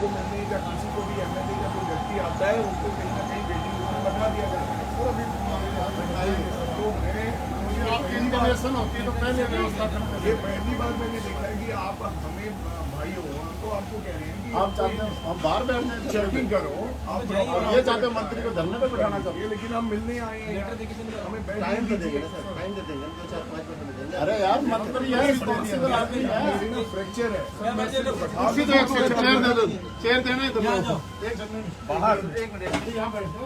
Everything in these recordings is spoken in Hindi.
को मैंने या किसी को भी एमएलए या कोई व्यक्ति आता है उसको कहीं ना कहीं वेटिंग रूम में बैठा दिया जाता है। और अभी तो मैं इंटीमेशन होती है तो पहले व्यवस्था करते ये पहली बार मैंने देखा है कि आप हमें भाई हो तो आपको कह रहे हैं कि आप चाहते हैं हम बाहर बैठने चेकिंग करो आप और ये चाहते हैं मंत्री को धरने पे बैठाना चाहते ये लेकिन हम मिलने आए हैं हमें टाइम तो बैठने देंगे दीजिए। ना सर, टाइम तो देंगे, 2-4-5 मिनट में देंगे। अरे यार मंत्री है, रिस्पॉन्सिबल आदमी है। मेरी ना फ्रैक्चर है उसी तो एक चेयर दे दो, चेयर देना इधर लो। बाहर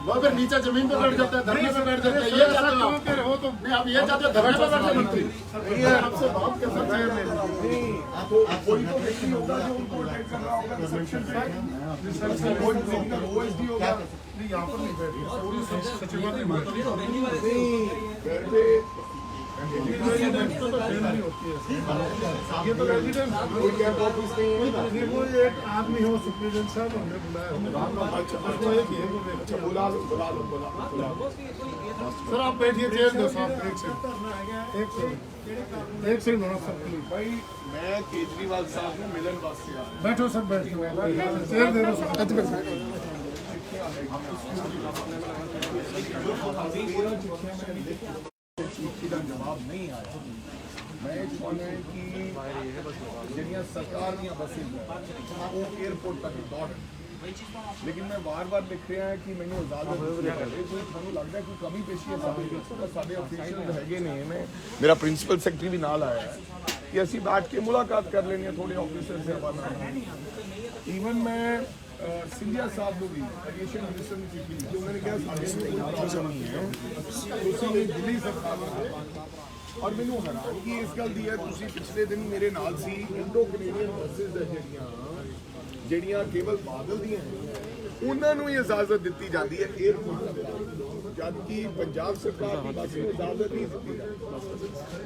वो फिर नीचे जमीन पे बैठ जाते हैं, धरने पे बैठ जाते हैं। ये चाहते हो तो आप ये चाहते हो धरने पे बैठे मंत्री आपसे बात कर सकते हैं। तो कोई तो व्यक्ति होगा जो उनको अटैक कर रहा होगा रिसेप्शन पे ओएसडी होगा यहाँ पर नहीं बैठे, पूरी सचिवालय में बैठे। घर पे ये तो रेजिडेंट कोई कैंप ऑफिस नहीं है। वो एक आदमी हो सुप्रीडेंट साहब हमने बुलाया अच्छा एक ही है वो अच्छा बुला लो सर आप बैठिए चेयर दो साहब एक सेकंड होना सर प्लीज भाई मैं केजरीवाल साहब ने मिलन वास्ते आया बैठो सर बैठो चेयर दे दो सर चिट्ठी का जवाब नहीं आया। मैं चाहता है कि ਜਿਹੜੀਆਂ ਸਰਕਾਰ ਦੀਆਂ ਬੱਸਿਸ ਉਹ 에ਅਰਪੋਰਟ ਤੱਕ ਦੌੜਨ लेकिन मैं बार लिख रहा है कि मैंने इजाजत कोई थानू लगता है कोई कमी पेशी है साढ़े ऑफिशियल हैगे ने मैं मेरा प्रिंसिपल सैकटरी भी नाल आया है कि असी बैठ के मुलाकात कर लेनी है थोड़े ऑफिसर से इवन मैं सिंधिया साहब को भी एविएशन मिनिस्टर ने चिट्ठी लिखी उन्होंने कहा साढ़े नहीं है दिल्ली सरकार और मैनू हैरानगी इस गल की है तुसी पिछले दिन मेरे नाल सी इंडो कनेडियन बसेस है ਜਿਹੜੀਆਂ ਕੇਵਲ ਬਾਦਲ ਦੀਆਂ ਉਹਨਾਂ ਨੂੰ ਹੀ ਇਜਾਜ਼ਤ ਦਿੱਤੀ ਜਾਂਦੀ ਹੈ 에ਅਰਪੋਰਟ ਤੇ ਜਦ ਕਿ ਪੰਜਾਬ ਸਰਕਾਰ ਦੀ ਬੱਸ ਨੂੰ ਇਜਾਜ਼ਤ ਨਹੀਂ ਦਿੱਤੀ ਜਾਂਦੀ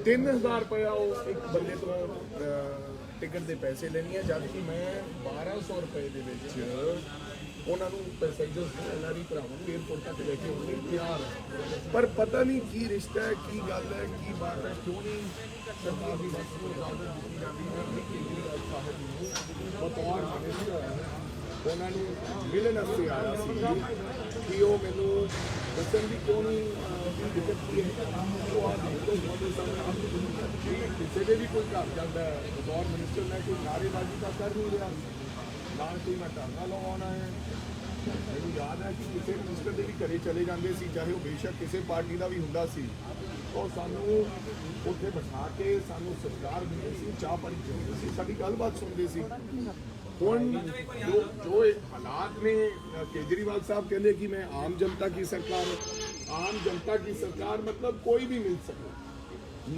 3000 ਰੁਪਇਆ ਉਹ ਇੱਕ ਬੰਦੇ ਤੋਂ ਟਿਕਟ ਦੇ ਪੈਸੇ ਲੈਣੀ ਹੈ ਜਦ ਕਿ ਮੈਂ 1200 ਰੁਪਏ ਦੇ ਵਿੱਚ ਉਹਨਾਂ ਨੂੰ ਪੈਸੇਂਜਰਸ ਨੂੰ ਇਹਨਾਂ ਦੀ ਭਰਾਵਾਂ ਨੂੰ 에ਅਰਪੋਰਟ ਤੱਕ ਲੈ ਕੇ ਆਉਣ ਲਈ ਤਿਆਰ ਹੈ ਪਰ ਪਤਾ ਨਹੀਂ ਕੀ ਰਿਸ਼ਤਾ ਹੈ ਕੀ ਗੱਲ ਹੈ ਕੀ ਬਾਤ ਹੈ ਕਿਉਂ ਨਹੀਂ ਸਰਕਾਰ ਦੀ ਬੱਸ ਨੂੰ ਇਜਾਜ਼ਤ ਦਿੱਤੀ ਜਾਂਦੀ ਹੈ ਕੇਜਰੀਵਾਲ ਸਾਹਿਬ ਨੂੰ ਬਤੌਰ ਮਿਨਿਸਟਰ ਉਹਨਾਂ ਨੂੰ ਮਿਲਣ ਵਾਸਤੇ ਆਇਆ ਸੀ ਕਿ ਉਹ ਮੈਨੂੰ ਦੱਸਣ ਦੀ ਕਿਉਂ ਨਹੀਂ ਦਿੱਕਤ ਕੀ ਹੈ ਉਹ ਆ ਕਿਸੇ ਦੇ ਵੀ ਕੋਈ ਘਰ ਜਾਂਦਾ ਹੈ ਬਤੌਰ ਮਿਨਿਸਟਰ ਮੈਂ ਕੋਈ ਨਾਅਰੇਬਾਜ਼ੀ ਤਾਂ ਕਰ ਨਹੀਂ ਰਿਹਾ ਨਾਲ ਕੋਈ ਮੈਂ ਧਰਨਾ ਲਵਾਉਣਾ ਹੈ ਮੈਨੂੰ ਯਾਦ ਹੈ ਕਿ ਕਿਸੇ ਮਿਨਿਸਟਰ ਦੇ ਵੀ ਘਰੇ ਚਲੇ ਜਾਂਦੇ ਸੀ ਚਾਹੇ ਉਹ ਬੇਸ਼ੱਕ ਕਿਸੇ ਪਾਰਟੀ ਦਾ ਵੀ ਹੁੰਦਾ ਸੀ ਉਹ ਸਾਨੂੰ ਉੱਥੇ ਬਿਠਾ ਕੇ ਸਾਨੂੰ ਸਤਿਕਾਰ ਦਿੰਦੇ ਸੀ ਚਾਹ ਪਾਣੀ ਪਿਆਉਂਦੇ ਸੀ ਸਾਡੀ ਗੱਲਬਾਤ ਸੁਣਦੇ ਸੀ ਹੁਣ जो हालात में केजरीवाल साहब कहते कि मैं आम जनता की सरकार मतलब कोई भी मिल सकता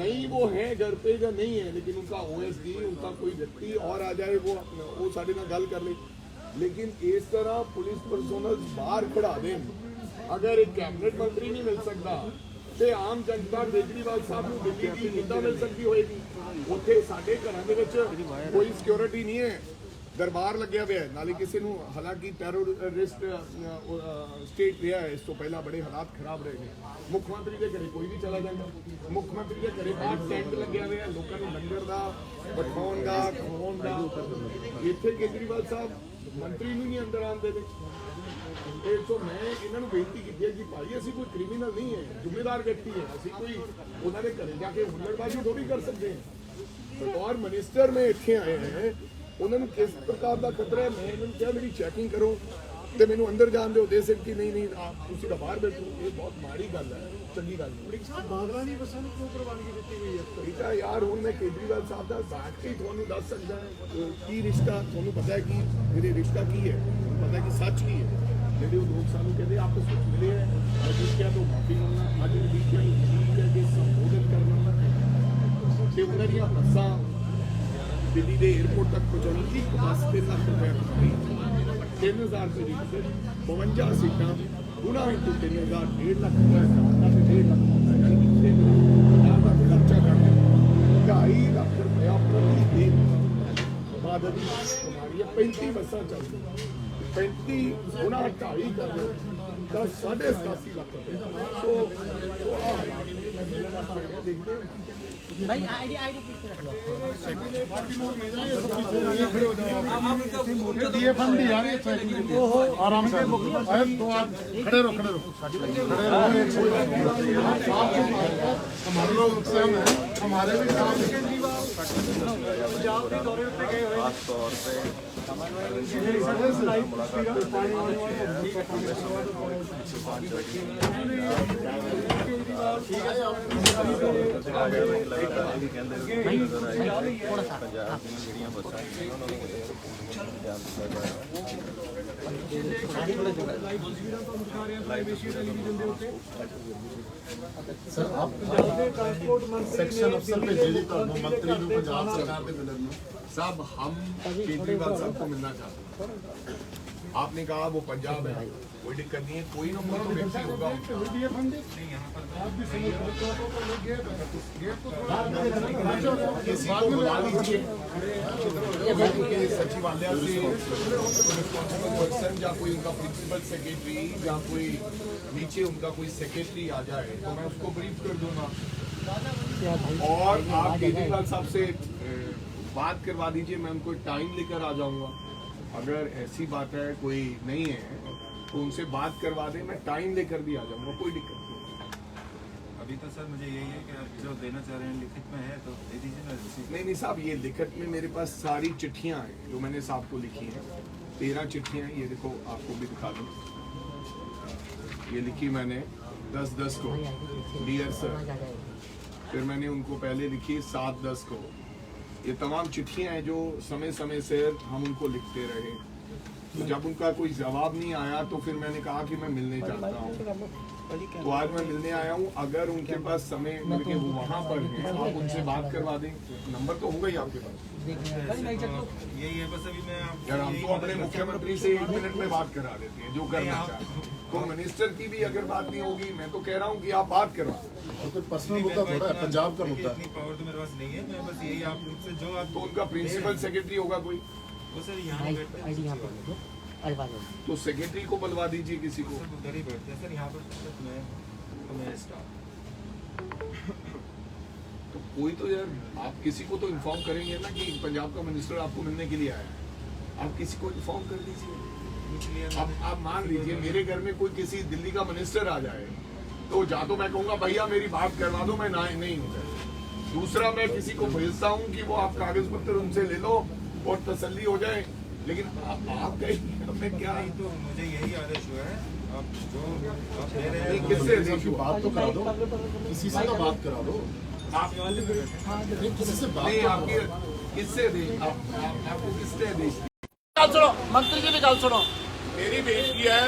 नहीं वो है घर पे या नहीं है लेकिन उनका ओएसडी उनका कोई व्यक्ति और आ जाए वो साढ़े नाल गल कर ले लेकिन इस तरह पुलिस परसोनल बाहर खड़ा दें अगर एक कैबिनेट मंत्री नहीं मिल सकता तो आम जनता केजरीवाल साहब को दिल्ली की किद्दां मिल सकती होएगी उत्थे साडे घरां दे विच कोई सिक्योरिटी नहीं है दरबार लग्या हुआ है नाले किसी को हालांकि टैरोरिस्ट स्टेट रहा है इस तो पहला बड़े हालात खराब रहे हैं मुख्यमंत्री के घरे कोई भी चला जाता मुख्यमंत्री के घरे बाहर टेंट लग्या हुआ है लोगों को लंगर का बिठाने का खवाने का इतने केजरीवाल साहब मंत्री नहीं अंदर आते थे तो मैं इन्होंने बेनती की है कि भाई असी कोई क्रिमिनल नहीं है जिम्मेदार व्यक्ति है असी कोई उन्होंने घरे जाके हुल्लड़बाजी थोड़ी कर सकते हैं बतौर मिनिस्टर में इतने आए हैं उन्होंने किस प्रकार का खतरा है मैं इन्होंने कहा मेरी चैकिंग करो तो मैंने अंदर जान दो दे सकती नहीं तुम तो बाहर बैठो ये बहुत माड़ी गल है चंगी गल ठीक है यार हूँ मैं केजरीवाल साहब का बैठ के थोड़ा दस सकता है की रिश्ता थोड़ा पता है कि मेरे रिश्ता की है पता है कि सच की है जो लोग सानू कहते आपस में मिले हैं अजीत तो माफी मंगना अज अजीत संबोधन करना तो उन्होंने बसा दिल्ली के एयरपोर्ट तक पहुँचाने एक बस 3 लाख रुपये 3000 रुपये की टिकट 52 सीटा गुना इंटू 3000 1.5 लाख रुपये 1.5 लाख खर्चा करना 2.5 लाख रुपया प्रति दिन बादल हमारी 35 बसा चलती 35 गुना 2.5 कर लो 87.5 लाख रुपये तो देखते ये फंड यार ये आराम से तो आप खड़े रहो हमारे लोग नुकसान है हमारे भी काम खास तौर पे सर आप सेक्शन अफसर पे जेली तो मंत्री भी पंजाब सरकार के मिलन में साहब हम केजरीवाल साहब को मिलना चाहते हैं। आपने कहा वो पंजाब है, कोई दिक्कत नहीं है, कोई ना कोई तो व्यक्ति होगा किसी को बुला लीजिए उनके सचिवालय से रिस्पॉन्सिबल पर्सन या कोई उनका प्रिंसिपल सेक्रेटरी या कोई नीचे उनका कोई सेक्रेटरी आ जाए तो मैं उसको ब्रीफ कर दूंगा और आप केजरीवाल साहब से बात करवा दीजिए, मैं उनको टाइम लेकर आ जाऊंगा। अगर ऐसी बात है कोई नहीं है तो उनसे बात करवा दें, मैं टाइम लेकर भी आ जाऊंगा, कोई दिक्कत नहीं। अभी तो सर मुझे यही है कि आप जो देना चाह रहे हैं लिखित में है तो दे दीजिए ना। नहीं साहब, ये लिखित में मेरे पास सारी चिट्ठियां हैं जो मैंने साहब को लिखी हैं, 13 चिट्ठियां हैं। ये देखो आपको भी दिखा दूं, ये लिखी मैंने 10/10 को डियर सर, फिर मैंने उनको पहले लिखी 7/10 को। ये तमाम चिट्ठियां हैं जो समय समय से हम उनको लिखते रहे। तो जब उनका कोई जवाब नहीं आया तो फिर मैंने कहा कि मैं मिलने चाहता हूँ, तो आज मैं मिलने आया हूँ। अगर उनके पास समय करके वो वहाँ पर हैं, आप उनसे बात करवा दें, नंबर तो होगा ही आपके पास। यही है बस अभी मैं यार हम तो अपने मुख्यमंत्री से 1 मिनट में बात करा देते हैं जो करना चाहते हैं। तो मिनिस्टर की भी अगर बात नहीं होगी, मैं तो कह रहा हूँ कि आप बात करवा। और कोई पर्सनल मुद्दा थोड़ा है, पंजाब का मुद्दा है। इतनी पावर तो मेरे पास नहीं है, मैं बस यही आप से जो आप तो उनका प्रिंसिपल सेक्रेटरी होगा कोई, वो सर यहाँ बैठते हैं तो सेक्रेटरी को बुलवा दीजिए किसी को। सर उधर ही बैठते हैं सर, यहाँ पर मैं स्टाफ। तो कोई तो यार आप किसी को तो इन्फॉर्म करेंगे ना कि पंजाब का मिनिस्टर आपको मिलने के लिए आया है, आप किसी को इन्फॉर्म कर दीजिए। आप मान लीजिए मेरे घर में कोई किसी दिल्ली का मिनिस्टर आ जाए तो जा तो मैं कहूँगा भैया मेरी बात करवा दो, मैं नहीं हूँ। दूसरा मैं किसी को भेजता हूँ कि वो आप कागज पत्र उनसे ले लो और तसल्ली हो जाए, लेकिन आप कहीं क्या नहीं तो मुझे यही आदेश हुआ है, आप जो आप दे रहे नहीं, हैं किससे दे की बात तो करा दो, किसी से तो बात करा दो। आप किसी से बात नहीं आपकी किससे दे आपको किसने दे सुनो मंत्री जी की गल सुनो। मेरी बेनती है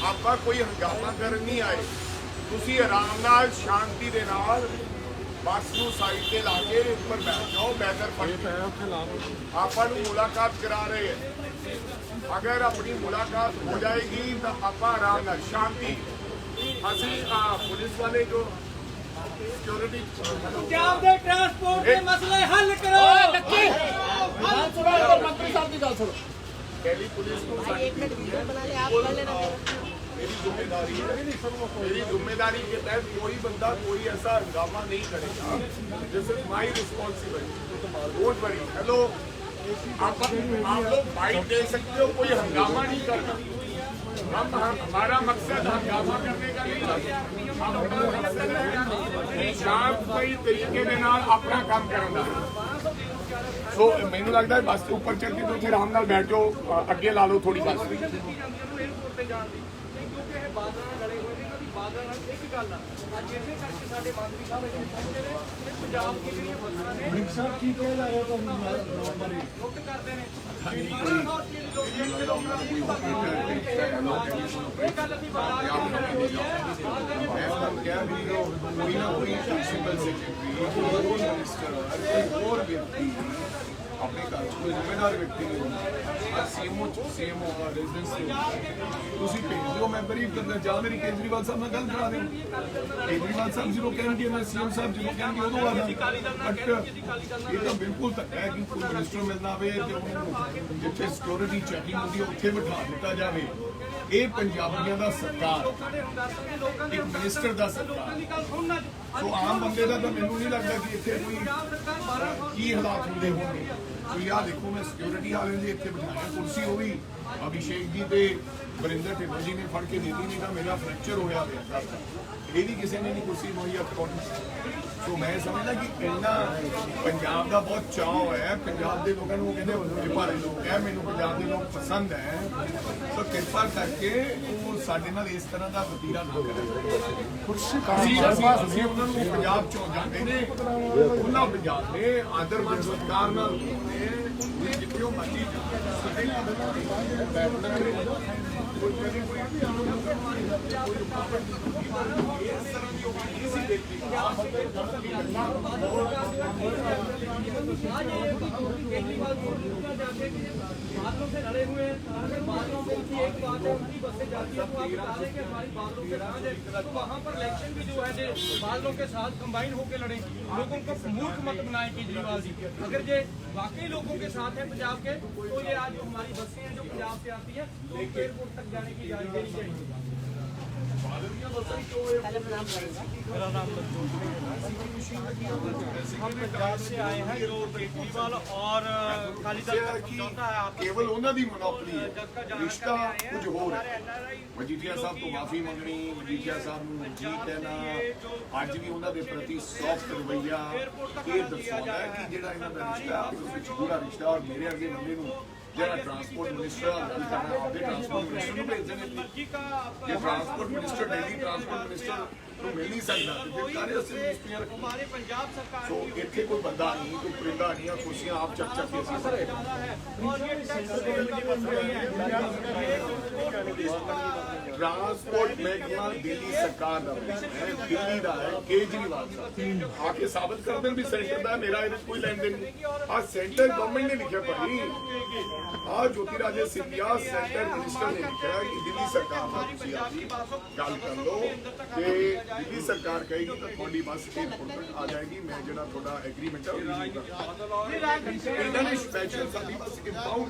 ਆਪਾਂ ਕੋਈ ਹੰਗਾਮਾ ਕਰਨ ਨਹੀਂ ਆਏ, ਤੁਸੀਂ ਆਰਾਮ ਨਾਲ ਸ਼ਾਂਤੀ ਦੇ ਨਾਲ ਬੱਸ ਨੂੰ ਸਾਈਡ ਤੇ ਲਾ ਕੇ ਉੱਪਰ ਬੈਠ ਜਾਓ। ਬੈਨਰ ਫੜ ਕੇ ਆਪਾਂ ਨੂੰ ਮੁਲਾਕਾਤ ਕਰਾ ਰਹੇ ਹੈ, ਅਗਰ ਆਪਣੀ ਮੁਲਾਕਾਤ ਹੋ ਜਾਏਗੀ ਤਾਂ ਆਪਾਂ ਆਰਾਮ ਨਾਲ ਸ਼ਾਂਤੀ ਅਸੀਂ ਪੁਲਿਸ ਵਾਲੇ ਜੋ सिक्योरिटी पंजाब के ट्रांसपोर्ट के मसले हल करो। मंत्री साहब की गल सुनो। दिल्ली पुलिस को मेरी जिम्मेदारी के तहत कोई बंदा कोई ऐसा हंगामा नहीं करेगा। This is my responsibility, don't worry. Hello आप लोग बाइट दे सकते हो, कोई हंगामा नहीं करना। हमारा मकसद हंगामा करने का नहीं है, अपना मकसद है शांतमई तरीके के नाल अपना काम करना। सो मैनू लगता है बस ऊपर चढ़ती तो फिर आराम नाल बैठ जाओ, अगे ला लो थोड़ी बस। कोई ना कोई प्रिंसिपल सेक्रेटरी, मिनिस्टर और व्यक्ति अपने घर कोई जिम्मेदार व्यक्ति सीएमओ रेजिडेंस ਤੁਸੀਂ ਭੇਜ ਦਿਓ ਮੈਂ ਬਰੀਫ ਕਰਦਾ ਜਾਂ ਮੇਰੀ ਕੇਜਰੀਵਾਲ ਸਾਹਿਬ ਨਾਲ ਗੱਲ ਕਰਾ ਦਿਓ ਕੇਜਰੀਵਾਲ ਸਾਹਿਬ ਜਦੋਂ ਕਹਿਣਗੇ ਮੈਂ ਸੀਐਮ ਸਾਹਿਬ ਜਦੋਂ ਕਹਿਣਗੇ ਉਦੋਂ ਆ ਜਾਣਾ ਇਹ ਤਾਂ ਬਿਲਕੁਲ ਧੱਕਾ ਹੈ ਕਿ ਕੋਈ ਮਿਨਿਸਟਰ ਮਿਲਣਾ ਆਵੇ ਤੇ ਉਹਨੂੰ ਜਿੱਥੇ ਸਿਕਿਉਰਿਟੀ ਚੈਕਿੰਗ ਹੁੰਦੀ ਹੈ ਉੱਥੇ ਬਿਠਾ ਦਿੱਤਾ ਜਾਵੇ ਇਹ ਪੰਜਾਬੀਆਂ ਦਾ ਸਰਕਾਰ ਇੱਕ ਮਿਨਿਸਟਰ ਦਾ ਸਰਕਾਰ ਸੋ ਆਮ ਬੰਦੇ ਦਾ ਤਾਂ ਮੈਨੂੰ ਨਹੀਂ ਲੱਗਦਾ ਕਿ ਇੱਥੇ ਕੋਈ ਕੀ ਹਾਲਾਤ ਹੁੰਦੇ ਹੋਣਗੇ ਕੋਈ ਆਹ ਦੇਖੋ ਮੈਂ ਸਿਕਿਉਰਿਟੀ ਵਾਲਿਆਂ ਦੇ ਇੱਥੇ ਬਿਠਾਇਆ ਕੁਰਸੀ ਉਹ ਵੀ ਅਭਿਸ਼ੇਕ ਜੀ ਤੇ ਵਰਿੰਦਰ ਢਿੱਲੋਂ ਜੀ ਨੇ ਫੜ ਕੇ ਦੇ ਦਿੱਤੀ ਨਹੀਂ ਤਾਂ ਮੇਰਾ ਫ੍ਰੈਕਚਰ ਹੋਇਆ ਪਿਆ ਇਹ ਵੀ ਕਿਸੇ ਨੇ ਨਹੀਂ ਕੁਰਸੀ ਮੁਹੱਈਆ ਕਰਵਾਉਣੀ ਸੋ ਮੈਂ ਸਮਝਦਾ ਕਿ ਇੰਨਾ ਪੰਜਾਬ ਦਾ ਬਹੁਤ ਚਾਅ ਹੈ ਪੰਜਾਬ ਦੇ ਲੋਕਾਂ ਨੂੰ ਉਹ ਕਹਿੰਦੇ ਭਾਰੇ ਲੋਕ ਹੈ ਮੈਨੂੰ ਪੰਜਾਬ ਦੇ ਲੋਕ ਪਸੰਦ ਹੈ ਸੋ ਕਿਰਪਾ ਕਰਕੇ ਉਹ ਸਾਡੇ ਨਾਲ ਇਸ ਤਰ੍ਹਾਂ ਦਾ ਵਤੀਰਾ ਨਾ ਕਰੇ ਅਸੀਂ ਉਹਨਾਂ ਨੂੰ ਪੰਜਾਬ ਚੋਂ ਜਾਂਦੇ ਨੇ ਉਹਨਾਂ ਪੰਜਾਬ ਨੇ ਆਦਰ ਮਾਨ ਸਤਿਕਾਰ ਨਾਲ ਜਿੱਥੇ ਉਹ ਮਰਜ਼ੀ बादलों से लड़े हुए हैं अगर बादलों में की एक बात है उनकी बसें जाती है तो आप बता दें कि हमारी बादलों के साथ है तो वहाँ पर इलेक्शन भी जो है बादलों के साथ कंबाइन होकर लड़े लोगों को मूर्ख मत बनाए केजरीवाल जी अगर ये वाकई लोगों के साथ है पंजाब के तो ये आज जो हमारी बसें हैं जो पंजाब से आती हैं तो एयरपोर्ट तक जाने की इजाजत देनी चाहिए हम पंजाब से आए हैं जो केजरीवाल और अकाली दल का समझौता है आप ਕੇਵਲ ਉਹਨਾਂ ਦੀ ਮੋਨੋਪੋਲੀ ਹੈ ਰਿਸ਼ਤਾ ਕੁਝ ਹੋਰ ਹੈ ਮਜੀਠੀਆ ਸਾਹਿਬ ਤੋਂ ਮਾਫੀ ਮੰਗਣੀ ਮਜੀਠੀਆ ਸਾਹਿਬ ਨੂੰ ਜੀ ਕਹਿਣਾ ਅੱਜ ਵੀ ਉਹਨਾਂ ਦੇ ਪ੍ਰਤੀ ਸੌਫਟ ਰਵੱਈਆ ਇਹ ਦਰਸਾਉਂਦਾ ਹੈ ਕਿ ਜਿਹੜਾ ਇਹਨਾਂ ਦਾ ਰਿਸ਼ਤਾ ਆਪਸ ਵਿੱਚ ਪੂਰਾ ਰਿਸ਼ਤਾ ਔਰ ਮੇਰੇ ਅੱਗੇ ਬੰਦੇ ਨੂੰ ਜਿਹੜਾ ਟਰਾਂਸਪੋਰਟ ਮਿਨਿਸਟਰ ਗੱਲ ਕਰਨਾ ਆਪਦੇ ਟਰਾਂਸਪੋਰਟ ਮਿਨਿਸਟਰ ਨੂੰ ਭੇਜਦੇ ਨੇ ਜੇ transport minister Delhi transport minister ਨੂੰ ਮਿਲ ਨਹੀਂ ਸਕਦਾ ਤੇ ਫਿਰ ਕਾਰੇ ਅਸੀਂ ਮਿਨਿਸਟਰੀਆਂ ਰੱਖੋ हमारे पंजाब सरकार ਸੋ ਇੱਥੇ ਕੋਈ ਬੰਦਾ ਨਹੀਂ ਕੋਈ ਪਰਿੰਦਾ ਨਹੀਂ ਆ ਕੁਰਸੀਆਂ ਆਪ ਚੱਕ ਚੱਕ ਕੇ ਅਸੀਂ ਸਾਰੇ ट्रांसपोर्ट महकमा दिल्ली सरकार का है दिल्ली का है केजरीवाल साहब आके साबित कर दें भी सेंटर का मेरा इधर कोई लेन देन नहीं आज सेंटर गवर्नमेंट ने लिखा भाई आज ज्योतिरादित्य सिंधिया सेंटर मिनिस्टर ने लिखा कि दिल्ली सरकार गल कर लो कि दिल्ली सरकार कहेगी तो थोड़ी बस एयरपोर्ट तक आ जाएगी मैं जो थोड़ा एग्रीमेंट है इन्होंने स्पेशल साडी बस इंपाउंड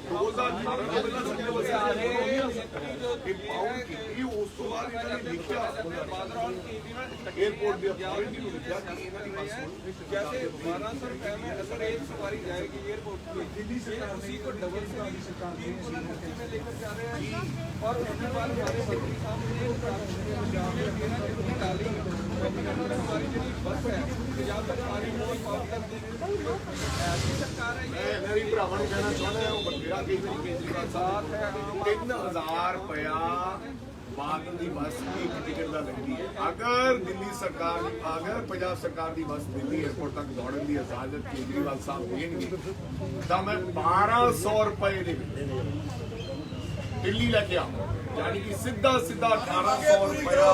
2018 इंपाउंड की उस तो बाद इन्होंने लिखा एयरपोर्ट की अथॉरिटी को लिखा कि इन्होंने बस जैसे 1200 रुपए में अगर एक सवारी जाएगी एयरपोर्ट की दिल्ली से उसी को डबल से में लेकर जा रहे हैं और उसके बाद हमारे मंत्री साहब ने डाली हमारी जो बस है पंजाब तक हमारी ऐसी सरकार है मैं मेरी भरावां नूं कहना चाहता हूं बंदेरा केजरीवाल साथ है 3000 रुपया बादल की बस एक टिकट का लगती है अगर दिल्ली सरकार अगर पंजाब सरकार की बस दिल्ली एयरपोर्ट तक दौड़न की इजाजत केजरीवाल साहब देंगे तो मैं 1200 रुपए दिल्ली लेके आऊंगा यानी कि सीधा सीधा 1800 रुपया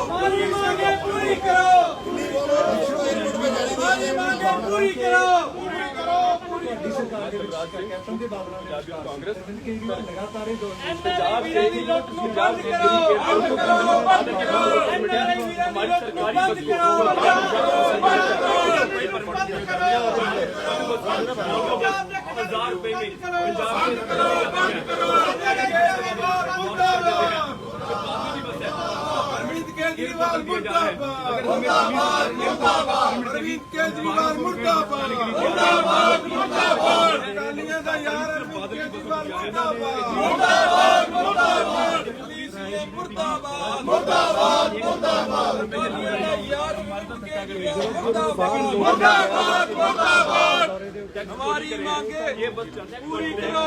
पूरी करो पूरी करो कांग्रेस लगातार पंजाब से बंद करो हमारी सरकारी अरविंद केजरीवाल मुर्दाबाद अरविंद केजरीवाल मुर्दाबाद अकालियों का यार अरविंद केजरीवाल मुर्दाबाद दिल्ली सीएम मुर्दाबाद यार अरविंद केजरीवाल मुर्दाबाद हमारी मांगे पूरी करो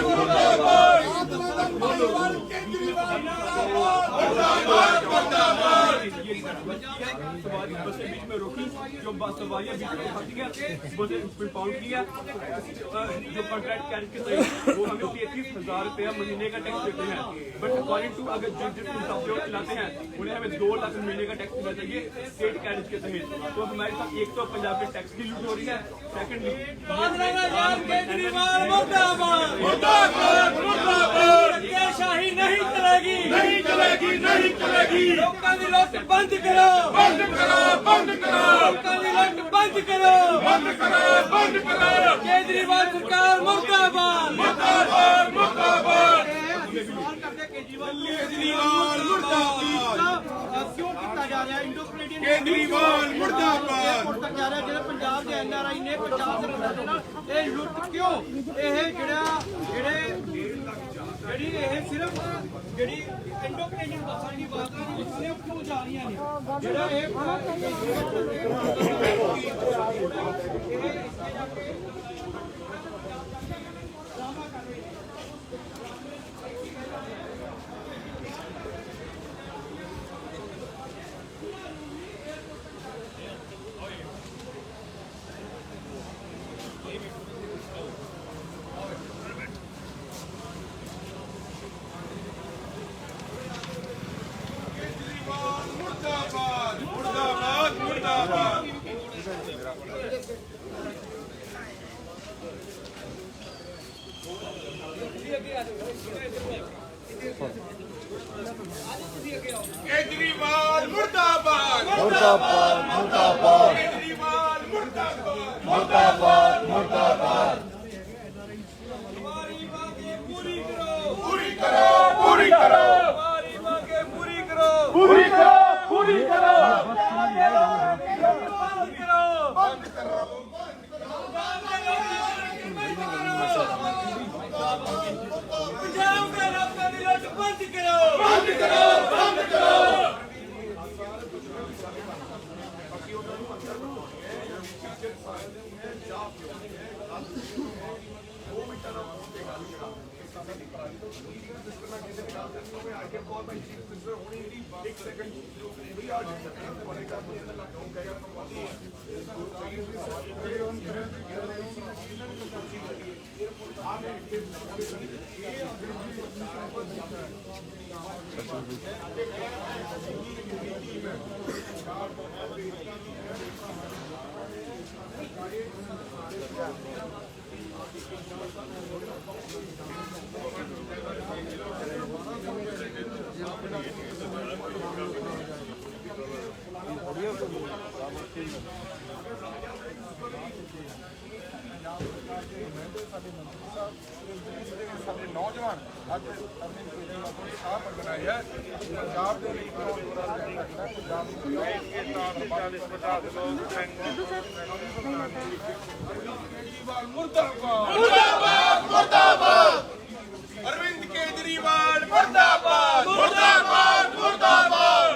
मुर्दाबाद सवारी बसें बीच में रोकी, जो सवारियां बीच में फंसी हैं, बसें पाउंड किया। जो कॉन्ट्रैक्ट कैरिज के तहत वो हमें 33,000 रुपया महीने का टैक्स देते हैं, बट अकॉर्डिंग टू अगर जिस जो चलाते हैं उन्हें हमें 2 लाख महीने का टैक्स देना चाहिए स्टेट कैरिज के तहत। तो हमारे साथ एक तो पंजाब में टैक्स की लूट हो रही है, सेकेंडली शाही नहीं चलेगी, नहीं चलेगी, नहीं चलेगी। लोगों की लूट बंद करो, बंद करो, बंद करो, लोगों की लूट बंद करो, बंद करो, बंद करो। केजरीवाल सरकार मुर्दाबाद, मुर्दाबाद, मुर्दाबाद। केजरीवाल मुर्दाबाद। क्यों किया जा रहा है इंडो कनेडियन केजरीवाल मुर्दाबाद। एयरपोर्ट तक जा रहा है, ਜਿਹੜੇ ਪੰਜਾਬ ਦੇ NRI ਨੇ ਪੰਜਾਬ ਦੇ ਬੰਦੇ ਨਾਲ ਇਹ ਲੁੱਟ ਕਿਉਂ? ਇਹ ਜਿਹੜੀ ਇਹ ਸਿਰਫ ਜਿਹੜੀ ਇੰਡੋ ਕੈਨੇਡੀਅਨ ਬੱਸਾਂ ਦੀ ਬਾਤ ਹੈ ਉਹ ਕਿਉਂ ਜਾ ਰਹੀਆਂ ਨੇ? ਜਿਹੜਾ ਇਹ मुर्दाबाद, मुर्दाबाद, मुर्दाबाद। केजरीवाल मुर्दाबाद, मुर्दाबाद, मुर्दाबाद, केजरीवाल मुर्दाबाद, मुर्दाबाद, मुर्दाबाद। हमारी मांगें पूरी करो, पूरी करो, पूरी करो, हमारी मांगें पूरी करो, पूरी करो, पूरी करो। बंद करो, पंजाब का रास्ता की लूट बंद करो, बंद करो, बंद करो। ਸਾਡੇ ਨੌਜਵਾਨ ਅੱਜ ਅਰਵਿੰਦ ਕੇਜਰੀਵਾਲ ਤੋਂ ਸਾਹ ਬਣਾਏ ਹੈ ਪੰਜਾਬ ਦੇ ਲਈ ਪੰਜਾਬ केजरीवाल मुर्दाबाद, मुर्दाबाद, मुर्दाबाद। अरविंद केजरीवाल मुर्दाबाद, मुर्दाबाद, मुर्दाबाद।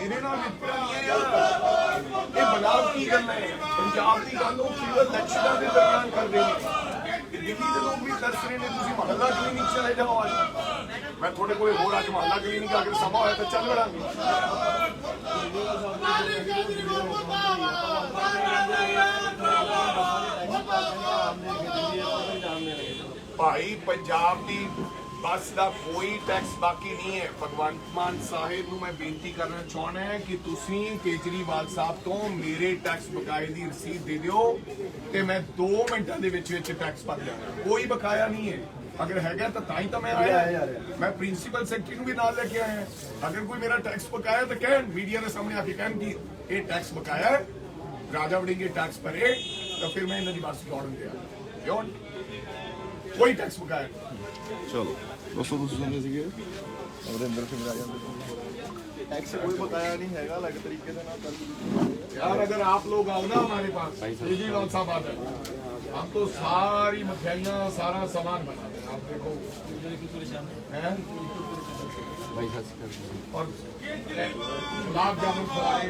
ਮੇਰੇ ਨਾਲ ਵਿਤਕਰਾ ਨਹੀਂ ਹੈ ਇਹ ਬਣਾਵਟੀ ਗੱਲ ਹੈ ਪੰਜਾਬ ਦੀ ਗੱਲ ਉਹ ਸਿਵਲ ਇਲੈਕਸ਼ਨਾਂ ਦੇ ਦੌਰਾਨ ਕਰਦੇ ਨੇ ਦਿੱਲੀ ਦੇ ਲੋਕ ਵੀ ਤਰਸ ਰਹੇ ਨੇ ਤੁਸੀਂ ਮੁਹੱਲਾ ਕਲੀਨਿਕ ਚਲੇ ਜਾਓ ਅੱਜ ਮੈਂ ਤੁਹਾਡੇ ਕੋਲ ਹੋਰ ਅੱਜ ਮੁਹੱਲਾ ਕਲੀਨਿਕ ਅਗਰ ਸਮਾਂ ਹੋਇਆ ਤਾਂ ਚੱਲ ਵੜਾਂਗੇ ਭਾਈ ਪੰਜਾਬ ਦੀ ਬੱਸ ਦਾ ਕੋਈ ਟੈਕਸ ਬਾਕੀ ਨਹੀਂ ਹੈ ਭਗਵੰਤ ਮਾਨ ਸਾਹਿਬ ਨੂੰ ਮੈਂ ਬੇਨਤੀ ਕਰਨਾ ਚਾਹੁੰਦਾ ਹਾਂ ਕਿ ਤੁਸੀਂ ਕੇਜਰੀਵਾਲ ਸਾਹਿਬ ਤੋਂ ਮੇਰੇ ਟੈਕਸ ਬਕਾਏ ਦੀ ਰਸੀਦ ਦੇ ਦਿਓ ਤੇ ਮੈਂ 2 ਮਿੰਟਾਂ ਦੇ ਵਿੱਚ ਟੈਕਸ ਭਰ ਦਿਆਂਗਾ ਕੋਈ ਬਕਾਇਆ ਨਹੀਂ ਹੈ ਅਗਰ ਹੈਗਾ ਤਾਂ ਹੀ ਤਾਂ ਮੈਂ ਆਇਆ ਮੈਂ ਪ੍ਰਿੰਸੀਪਲ ਸੈਕਟਰੀ ਨੂੰ ਵੀ ਨਾਲ ਲੈ ਕੇ ਆਇਆ ਅਗਰ ਕੋਈ ਮੇਰਾ ਟੈਕਸ ਬਕਾਇਆ ਤਾਂ ਕਹਿਣ ਮੀਡੀਆ ਦੇ ਸਾਹਮਣੇ ਆ ਕੇ ਕਹਿਣ ਕਿ ਇਹ ਟੈਕਸ ਬਕਾਇਆ ਹੈ ਰਾਜਾ ਵੜਿੰਗੇ ਟੈਕਸ ਭਰੇ ਤਾਂ ਫਿਰ ਮੈਂ ਇਹਨਾਂ ਦੀ ਬੱਸ ਦੌੜਨ ਦਿਆ ਕਿਉਂ ਕੋਈ ਟੈਕਸ ਬਕਾਇਆ ਚਲੋ ਦੋਸਤੋ ਤੁਸੀਂ ਸੁਣਦੇ ਸੀਗੇ ਅਮਰਿੰਦਰ ਸਿੰਘ ਰਾਜਾ टैक्स कोई बकाया नहीं है अलग तरीके से ना कर यार अगर आप लोग आओ ना हमारे पास केजरीवाल साहब आते हैं हम तो सारी मिठाइयाँ सारा सामान बनाते हैं आप देखो हैं और गुलाब जामुन खिलाए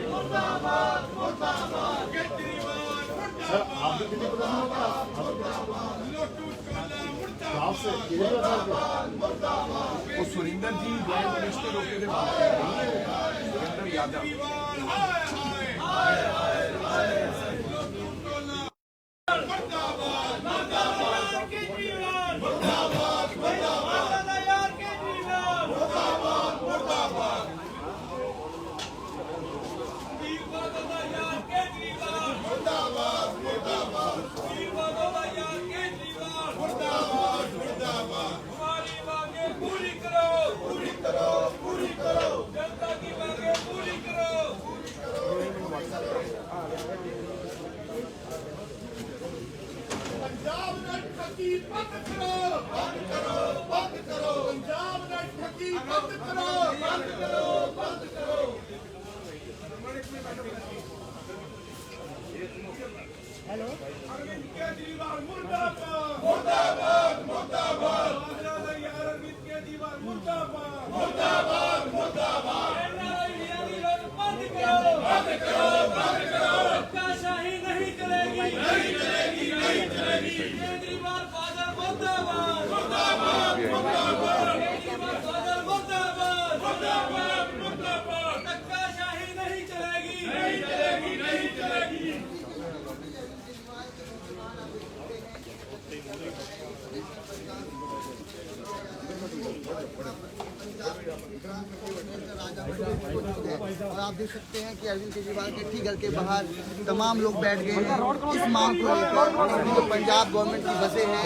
आप भी दिल्ली प्रदर्शन होगा आपसे वो सुरेंद्र जी जॉइंट मिनिस्टर होके सुरेंद्र यादव पंजाब ने ठगी बंद करो, बंद करो, बंद करो। पंजाब ने ठगी बंद करो, बंद करो, बंद करो। हेलो अरविंद केजरीवाल मुर्दाबाद, मुर्दाबाद, मुर्दाबाद। अरविंद केजरीवाल मुर्दाबाद, मुर्दाबाद, मुर्दाबाद। बंद करो, बंद करो, बंद करो। धक्काशाही नहीं चलेगी, नहीं चलेगी, नहीं चलेगी। केजरीवाल फादर मुर्दाबाद, मुर्दाबाद, मुर्दाबाद। केजरीवाल फादर मुर्दाबाद, मुर्दाबाद, मुर्दाबाद। धक्काशाही नहीं चलेगी, नहीं चलेगी, नहीं चलेगी। और आप देख सकते हैं कि अरविंद केजरीवाल के ठीक घर के बाहर तमाम लोग बैठ गए हैं इस मांग को लेकर। जो पंजाब गवर्नमेंट की बसें हैं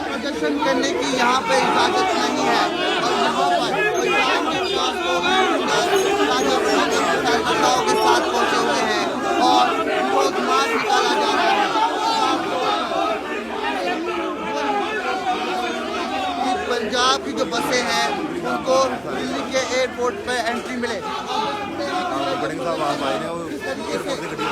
प्रदर्शन करने की यहाँ पे इजाजत नहीं है और यहाँ पर के साथ पहुंचे हुए हैं और विरोध मार्च निकाला जा रहा है। पंजाब की जो बसें हैं उनको दिल्ली के एयरपोर्ट पे एंट्री मिले। बड़िंग साहब आप आए हैं और एयरपोर्ट से गड्डी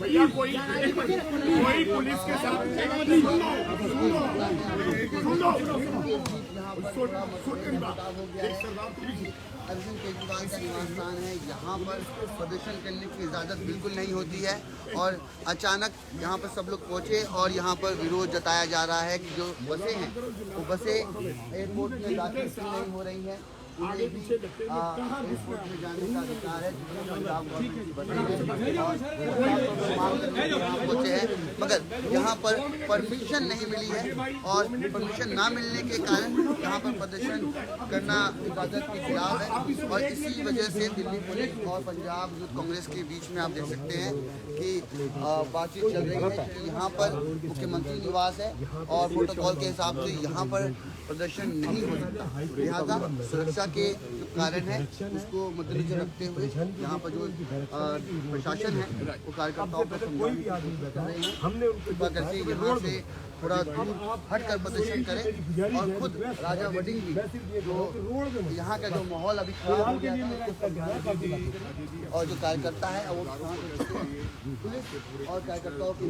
भैया कोई पुलिस के साथ अरविंद केजरीवाल का निवास स्थान है। यहाँ पर प्रदर्शन करने की इजाज़त बिल्कुल नहीं होती है और अचानक यहाँ पर सब लोग पहुँचे और यहाँ पर विरोध जताया जा रहा है कि जो बसें हैं वो बसें एयरपोर्ट में दाखिल नहीं हो रही हैं। उन्हें भी एयरपोर्ट में जाने का अधिकार है जिसमें पंजाब गवर्नमेंट की बसें पहुँचे हैं मगर यहाँ पर परमिशन नहीं मिली है और परमिशन ना मिलने के कारण यहाँ पर प्रदर्शन करना इजाज़त के खिलाफ है और इसी वजह से दिल्ली पुलिस और पंजाब यूथ कांग्रेस के बीच में आप देख सकते हैं कि बातचीत चल रही है। यहाँ पर मुख्यमंत्री निवास है और प्रोटोकॉल के हिसाब से यहाँ पर प्रदर्शन नहीं हो सकता। लिहाजा सुरक्षा के जो कारण है उसको मद्देनजर रखते हुए यहाँ पर जो प्रशासन है वो कार्यकर्ताओं को समझाने की कोशिश कर रहे हैं। कृपा करके यहाँ से थोड़ा दूर हटकर प्रदर्शन करें और खुद राजा वडिंग भी जो यहाँ का जो माहौल अभी खराब हो गया है उसको समझाने की और जो कार्यकर्ता है वो पुलिस और कार्यकर्ताओं की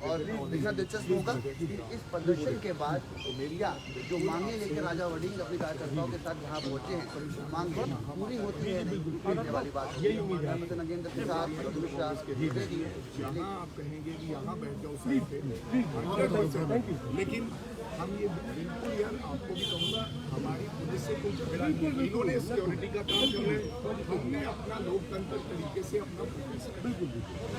और देखना दिलचस्प होगा कि इस प्रदर्शन के बाद मीडिया जो मांगे लेकर राजा वडिंग अपने कार्यकर्ताओं के साथ यहाँ पहुंचे हैं मांग पूरी होती है देखने वाली बात नगेंद्र के साथ आप कहेंगे कि यहाँ बैठ जाओ लेकिन हम ये बिल्कुल यार आपको भी कहूँगा हमारी पुलिस से कुछ इन्होंने सिक्योरिटी का काम कर रहे हैं। हमने अपना लोकतंत्र तरीके से अपना बिल्कुल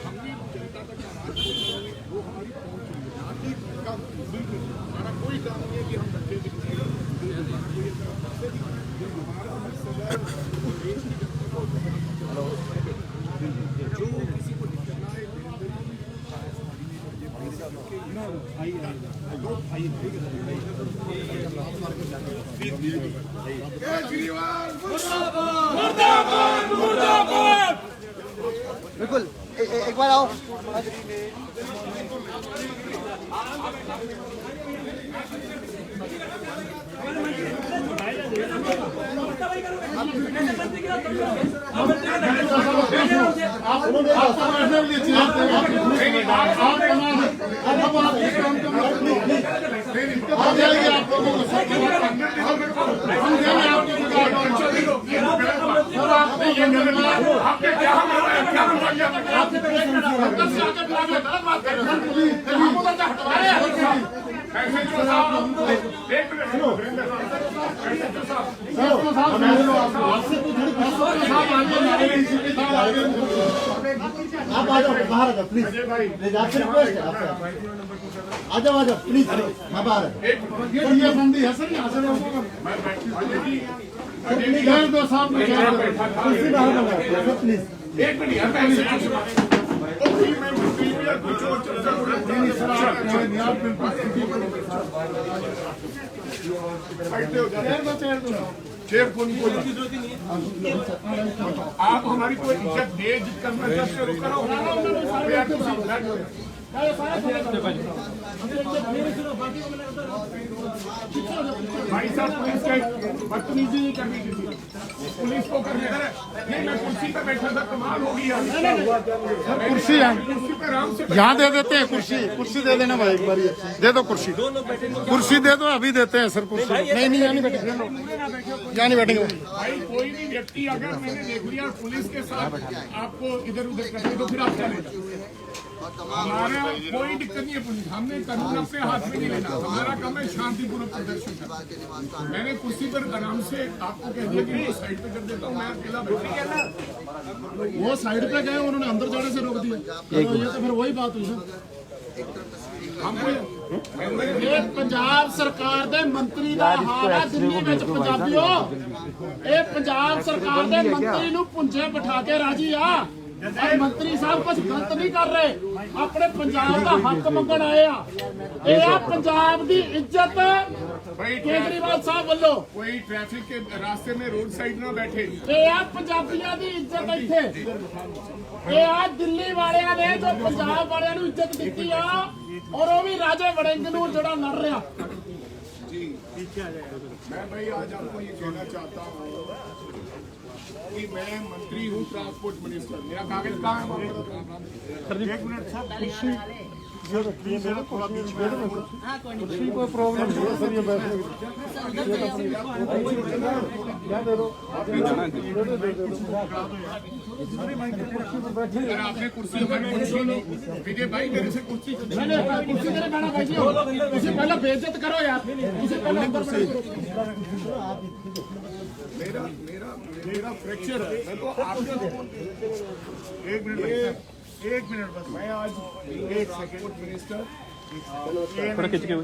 हमने जनता तक आवाज पहुँचाएंगे वो हमारी पहुँच रही है। आगे काम बिल्कुल हमारा कोई काम नहीं है कि हम बच्चे दिखाएं हमारा मकसद है देश की जनता को जो किसी को निकलना है बिल्कुल एक बार आओ। आप आ जाओ बाहर आ जाओ प्लीज आपसे रिक्वेस्ट है आपसे आ जाओ प्लीज आप बाहर ये बंदी है सर यहाँ से दो साहब कुर्सी बाहर लगा प्लीज एक मिनट शेर को नहीं कोई आप हमारी कोई इज्जत दे जित करना चाहते हो करो भाई साहब पुलिस का बदतमीजी नहीं करनी किसी पुलिस को करने नहीं मैं कुर्सी पे बैठा था कमाल हो गया कुर्सी है कुर्सी पे आराम से यहाँ दे देते हैं कुर्सी दे देना भाई एक बार दे दो कुर्सी दे दो अभी देते हैं सर कुर्सी नहीं यहाँ नहीं बैठेंगे यहाँ नहीं बैठेंगे भाई कोई भी व्यक्ति अगर मैंने देख लिया पुलिस के साथ आपको इधर उधर करते तो फिर आप चलेगा हमारा कोई दिक्कत नहीं है पुलिस हमने कानून अपने हाथ में नहीं लेना हमारा काम है शांतिपूर्वक प्रदर्शन करना। मैंने कुर्सी पर आराम से आपको कह दिया कि वो साइड पे कर देता हूँ मैं अकेला बैठा वो साइड पे गए उन्होंने अंदर जाने से रोक दिया ये तो फिर वही बात हुई ये पंजाब सरकार दे मंत्री का हाल है दिल्ली में पंजाबियों ये पंजाब सरकार दे मंत्री नूं पुंजे बिठा के राजी आ और मंत्री साहब कुछ गलत नहीं कर रहे अपने पंजाब का हक मंगण आए आ पंजाब की इज्जत केजरीवाल साहब वालों कोई ट्रैफिक के रास्ते में रोड साइड ना बैठे पंजाबियों की इज्जत इत्थे ये दिल्ली वालियां ने जो पंजाब वालियां नूं इज्जत दी और वो भी राजे वड़िंग नूं जिहड़ा लड़ रहा। मैं भाई आज आपको ये कहना चाहता हूँ कि मैं मंत्री हूँ ट्रांसपोर्ट मिनिस्टर मेरा कागज कहाँ है एक मिनट साहब कुर्सी कोई प्रॉब्लम नहीं है सर ये बैठने आपने कुर्सी विजय भाई मेरे से कुर्सी पहले बेइज्जत करो यार मेरा फ्रैक्चर है मैं तो आपके एक मिनट बस मैं आज एक सेकंड मिनिस्टर एक सेकंड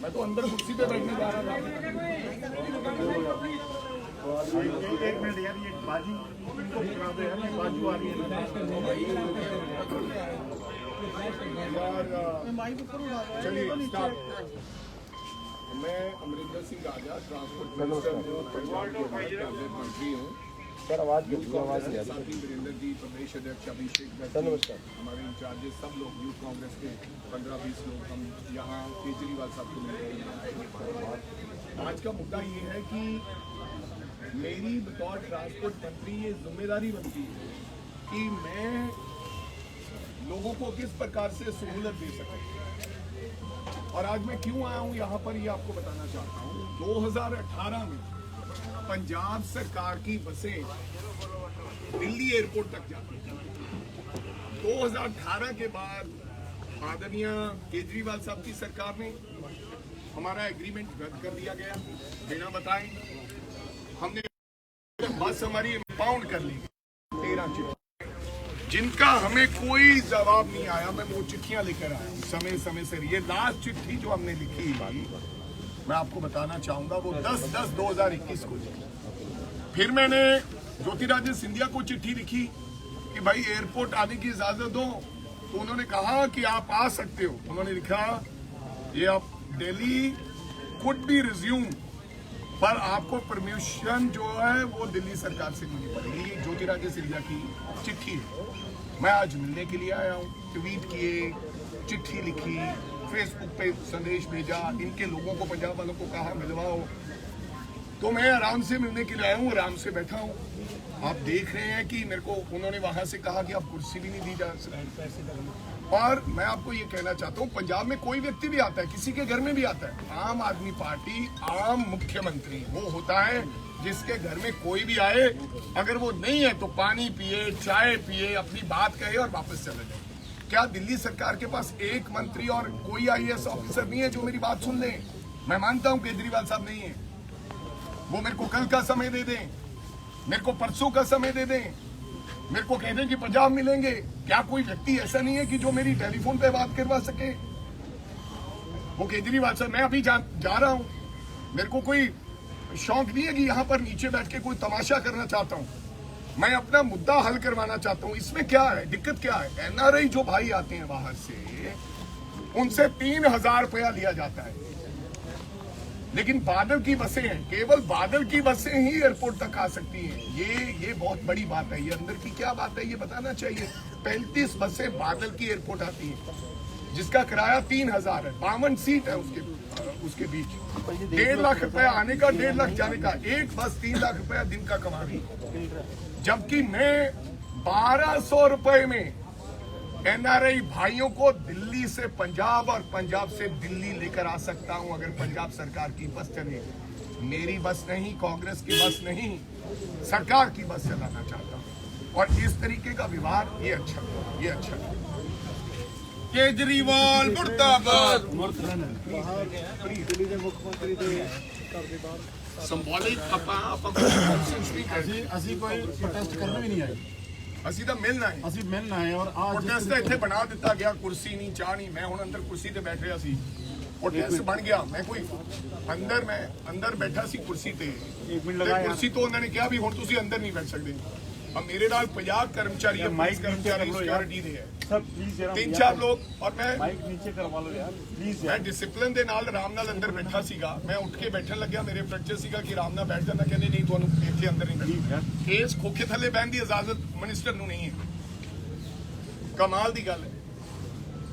मैं तो अंदर कुर्सी पे बैठने जा रहा था एक मिनट यार ये बाजू बाजू आ रही है चलिए स्टार्ट। मैं अमरिंदर सिंह राजा, ट्रांसपोर्ट मंत्री हूँ। सर आवाज साथी वीरेंद्र जी, प्रदेश अध्यक्ष अभिषेक, हमारे इंचार्जेस, सब लोग यूथ कांग्रेस के 15-20 लोग, हम यहाँ केजरीवाल साहब को मिलने आए। आज का मुद्दा ये है कि मेरी बतौर ट्रांसपोर्ट मंत्री ये जिम्मेदारी बनती है कि मैं लोगों को किस प्रकार से सहूलत दे सकूं। और आज मैं क्यों आया हूं यहाँ पर, ये आपको बताना चाहता हूँ। 2018 में पंजाब सरकार की बसें दिल्ली एयरपोर्ट तक जाती थी। 2018 के बाद आदरणीय केजरीवाल साहब की सरकार ने हमारा एग्रीमेंट रद्द कर दिया गया बिना बताए। हमने बस हमारी इंपाउंड कर ली 13 चिट्ठी, जिनका हमें कोई जवाब नहीं आया। मैं वो चिट्ठियां लेकर आया हूं समय समय से। ये लास्ट चिट्ठी जो हमने लिखी, मैं आपको बताना चाहूंगा, वो 10/10/2021 को लिखी। फिर मैंने ज्योतिरादित्य सिंधिया को चिट्ठी लिखी कि भाई एयरपोर्ट आने की इजाजत दो, तो उन्होंने कहा कि आप आ सकते हो। उन्होंने लिखा ये आप दिल्ली कुड बी रिज्यूम, पर आपको परमिशन जो है वो दिल्ली सरकार से मिलनी पड़ेगी। ये ज्योतिरादित्य सिंधिया की चिट्ठी है। मैं आज मिलने के लिए आया हूँ। ट्वीट किए, चिट्ठी लिखी, फेसबुक पे संदेश भेजा, इनके लोगों को, पंजाब वालों को कहा मिलवाओ। तो मैं आराम से मिलने के लिए आया हूँ, आराम से बैठा हूँ। आप देख रहे हैं कि मेरे को उन्होंने वहां से कहा कि आप कुर्सी भी नहीं दी जा सकती। और मैं आपको ये कहना चाहता हूँ, पंजाब में कोई व्यक्ति भी आता है, किसी के घर में भी आता है। आम आदमी पार्टी, आम मुख्यमंत्री वो होता है जिसके घर में कोई भी आए, अगर वो नहीं है तो पानी पिए, चाय पिए, अपनी बात कहे और वापस चले जाए। क्या दिल्ली सरकार के पास एक मंत्री और कोई IAS ऑफिसर नहीं है जो मेरी बात सुन ले? मैं मानता हूं केजरीवाल साहब नहीं है, वो मेरे को कल का समय दे दें, मेरे को परसों का समय दे दें, मेरे को कह दें कि पंजाब मिलेंगे। क्या कोई व्यक्ति ऐसा नहीं है कि जो मेरी टेलीफोन पे बात करवा सके? वो केजरीवाल साहब, मैं अभी जा रहा हूं, मेरे को कोई शौक नहीं है कि यहाँ पर नीचे बैठ के कोई तमाशा करना चाहता हूँ। मैं अपना मुद्दा हल करवाना चाहता हूँ। इसमें क्या है, दिक्कत क्या है? NRI जो भाई आते हैं बाहर से, उनसे 3000 रुपया लिया जाता है, लेकिन बादल की बसें हैं, केवल बादल की बसें ही एयरपोर्ट तक आ सकती हैं। ये बहुत बड़ी बात है। ये अंदर की क्या बात है ये बताना चाहिए। 35 बसें बादल की एयरपोर्ट आती हैं, जिसका किराया 3000 है, 52 सीट है उसके बीच। 1.5 लाख रुपया आने का, 1.5 लाख जाने का। एक बस 3 लाख रुपया दिन का कमा रही, जबकि मैं 1200 रुपए में NRI भाइयों को दिल्ली से पंजाब और पंजाब से दिल्ली लेकर आ सकता हूं, अगर पंजाब सरकार की बस चले। मेरी बस नहीं, कांग्रेस की बस नहीं, सरकार की बस चलाना चाहता हूं। और इस तरीके का व्यवहार ये अच्छा केजरीवाल मुर्दाबाद। संबॉलिक ਅਸੀਂ ਕੋਈ ਪ੍ਰੋਟੈਸਟ ਕਰਨ ਵੀ ਨਹੀਂ ਆਏ, ਅਸੀਂ ਤਾਂ ਮਿਲਣਾ ਹੈ। ਅਸੀਂ ਮਿਲਣਾ ਹੈ। ਔਰ ਅੱਜ ਪ੍ਰੋਟੈਸਟ ਤਾਂ ਇੱਥੇ ਬਣਾ ਦਿੱਤਾ ਗਿਆ, ਕੁਰਸੀ ਨਹੀਂ, ਚਾਹ ਨਹੀਂ। ਮੈਂ ਹੁਣ ਅੰਦਰ ਕੁਰਸੀ ਤੇ ਬੈਠ ਰਿਹਾ ਸੀ, ਪ੍ਰੋਟੈਸਟ ਬਣ ਗਿਆ। ਮੈਂ ਅੰਦਰ ਬੈਠਾ ਸੀ ਕੁਰਸੀ ਤੇ, ਕੁਰਸੀ ਤੋਂ ਉਹਨਾਂ ਨੇ ਕਿਹਾ ਵੀ ਹੁਣ ਤੁਸੀਂ ਅੰਦਰ ਨਹੀਂ ਬੈਠ ਸਕਦੇ। अब मेरे नाल 50 कर्मचारी है, पुलिस कर्मचारी, सिक्योरिटी दे है, 3-4 लोग। और मैं मैं डिसिप्लिन ਦੇ ਨਾਲ ਆਰਾਮ ਨਾਲ ਅੰਦਰ ਬੈਠਾ ਸੀਗਾ। ਮੈਂ ਉੱਠ ਕੇ ਬੈਠਣ ਲੱਗਿਆ, ਮੇਰੇ ਫਰਜ਼ ਸੀਗਾ ਕਿ ਆਰਾਮ ਨਾਲ ਬੈਠ ਜਾਣਾ। ਕਹਿੰਦੇ ਨਹੀਂ, ਤੁਹਾਨੂੰ ਇੱਥੇ ਅੰਦਰ ਨਹੀਂ ਬੈਠਣਾ। ਇਸ ਖੋਖੇ ਥੱਲੇ ਬਹਿਣ ਦੀ ਇਜਾਜ਼ਤ ਮਿਨਿਸਟਰ ਨੂੰ ਨਹੀਂ ਹੈ। ਕਮਾਲ ਦੀ ਗੱਲ ਹੈ।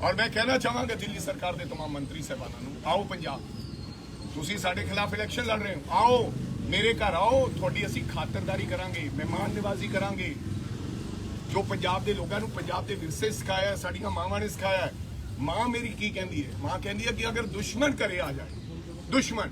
ਔਰ ਮੈਂ ਕਹਿਣਾ ਚਾਹਾਂਗਾ ਦਿੱਲੀ ਸਰਕਾਰ ਦੇ तमाम ਮੰਤਰੀ ਸਾਹਿਬਾਨਾਂ ਨੂੰ, ਆਓ ਪੰਜਾਬ, ਤੁਸੀਂ ਸਾਡੇ ਖਿਲਾਫ ਇਲੈਕਸ਼ਨ ਲੜ ਰਹੇ ਹੋ, ਆਓ मेरे घर आओ, थोड़ी असी खातरदारी करांगे, मेहमान नवाजी करांगे। जो पंजाब के लोगों को पंजाब के विरसे सिखाया है, साड़ियां मावां ने सिखाया है। मां मेरी की कहती है, मां कहती है कि अगर दुश्मन करे आ जाए, दुश्मन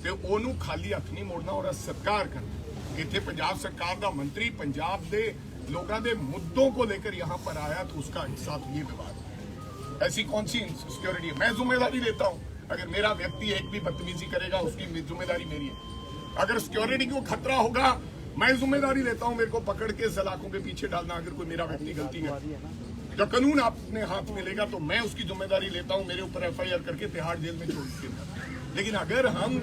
तो ओनू खाली हथ नहीं मोड़ना और सत्कार करना। इतने पंजाब सरकार का मंत्री पंजाब के लोगों के मुद्दों को लेकर यहाँ पर आया, तो उसका साथ ये विवाद। ऐसी कौन सी सिक्योरिटी है? मैं जिम्मेदारी लेता हूँ। अगर मेरा व्यक्ति एक भी बदतमीजी करेगा, उसकी जिम्मेदारी मेरी है। अगर सिक्योरिटी को खतरा होगा, मैं जिम्मेदारी लेता हूं। मेरे को पकड़ के सलाखों के पीछे डालना, अगर कोई मेरा व्यक्ति गलती है, जब कानून अपने हाथ में लेगा तो मैं उसकी जिम्मेदारी लेता हूं। मेरे ऊपर FIR करके तिहाड़ जेल में छोड़ देना। लेकिन अगर हम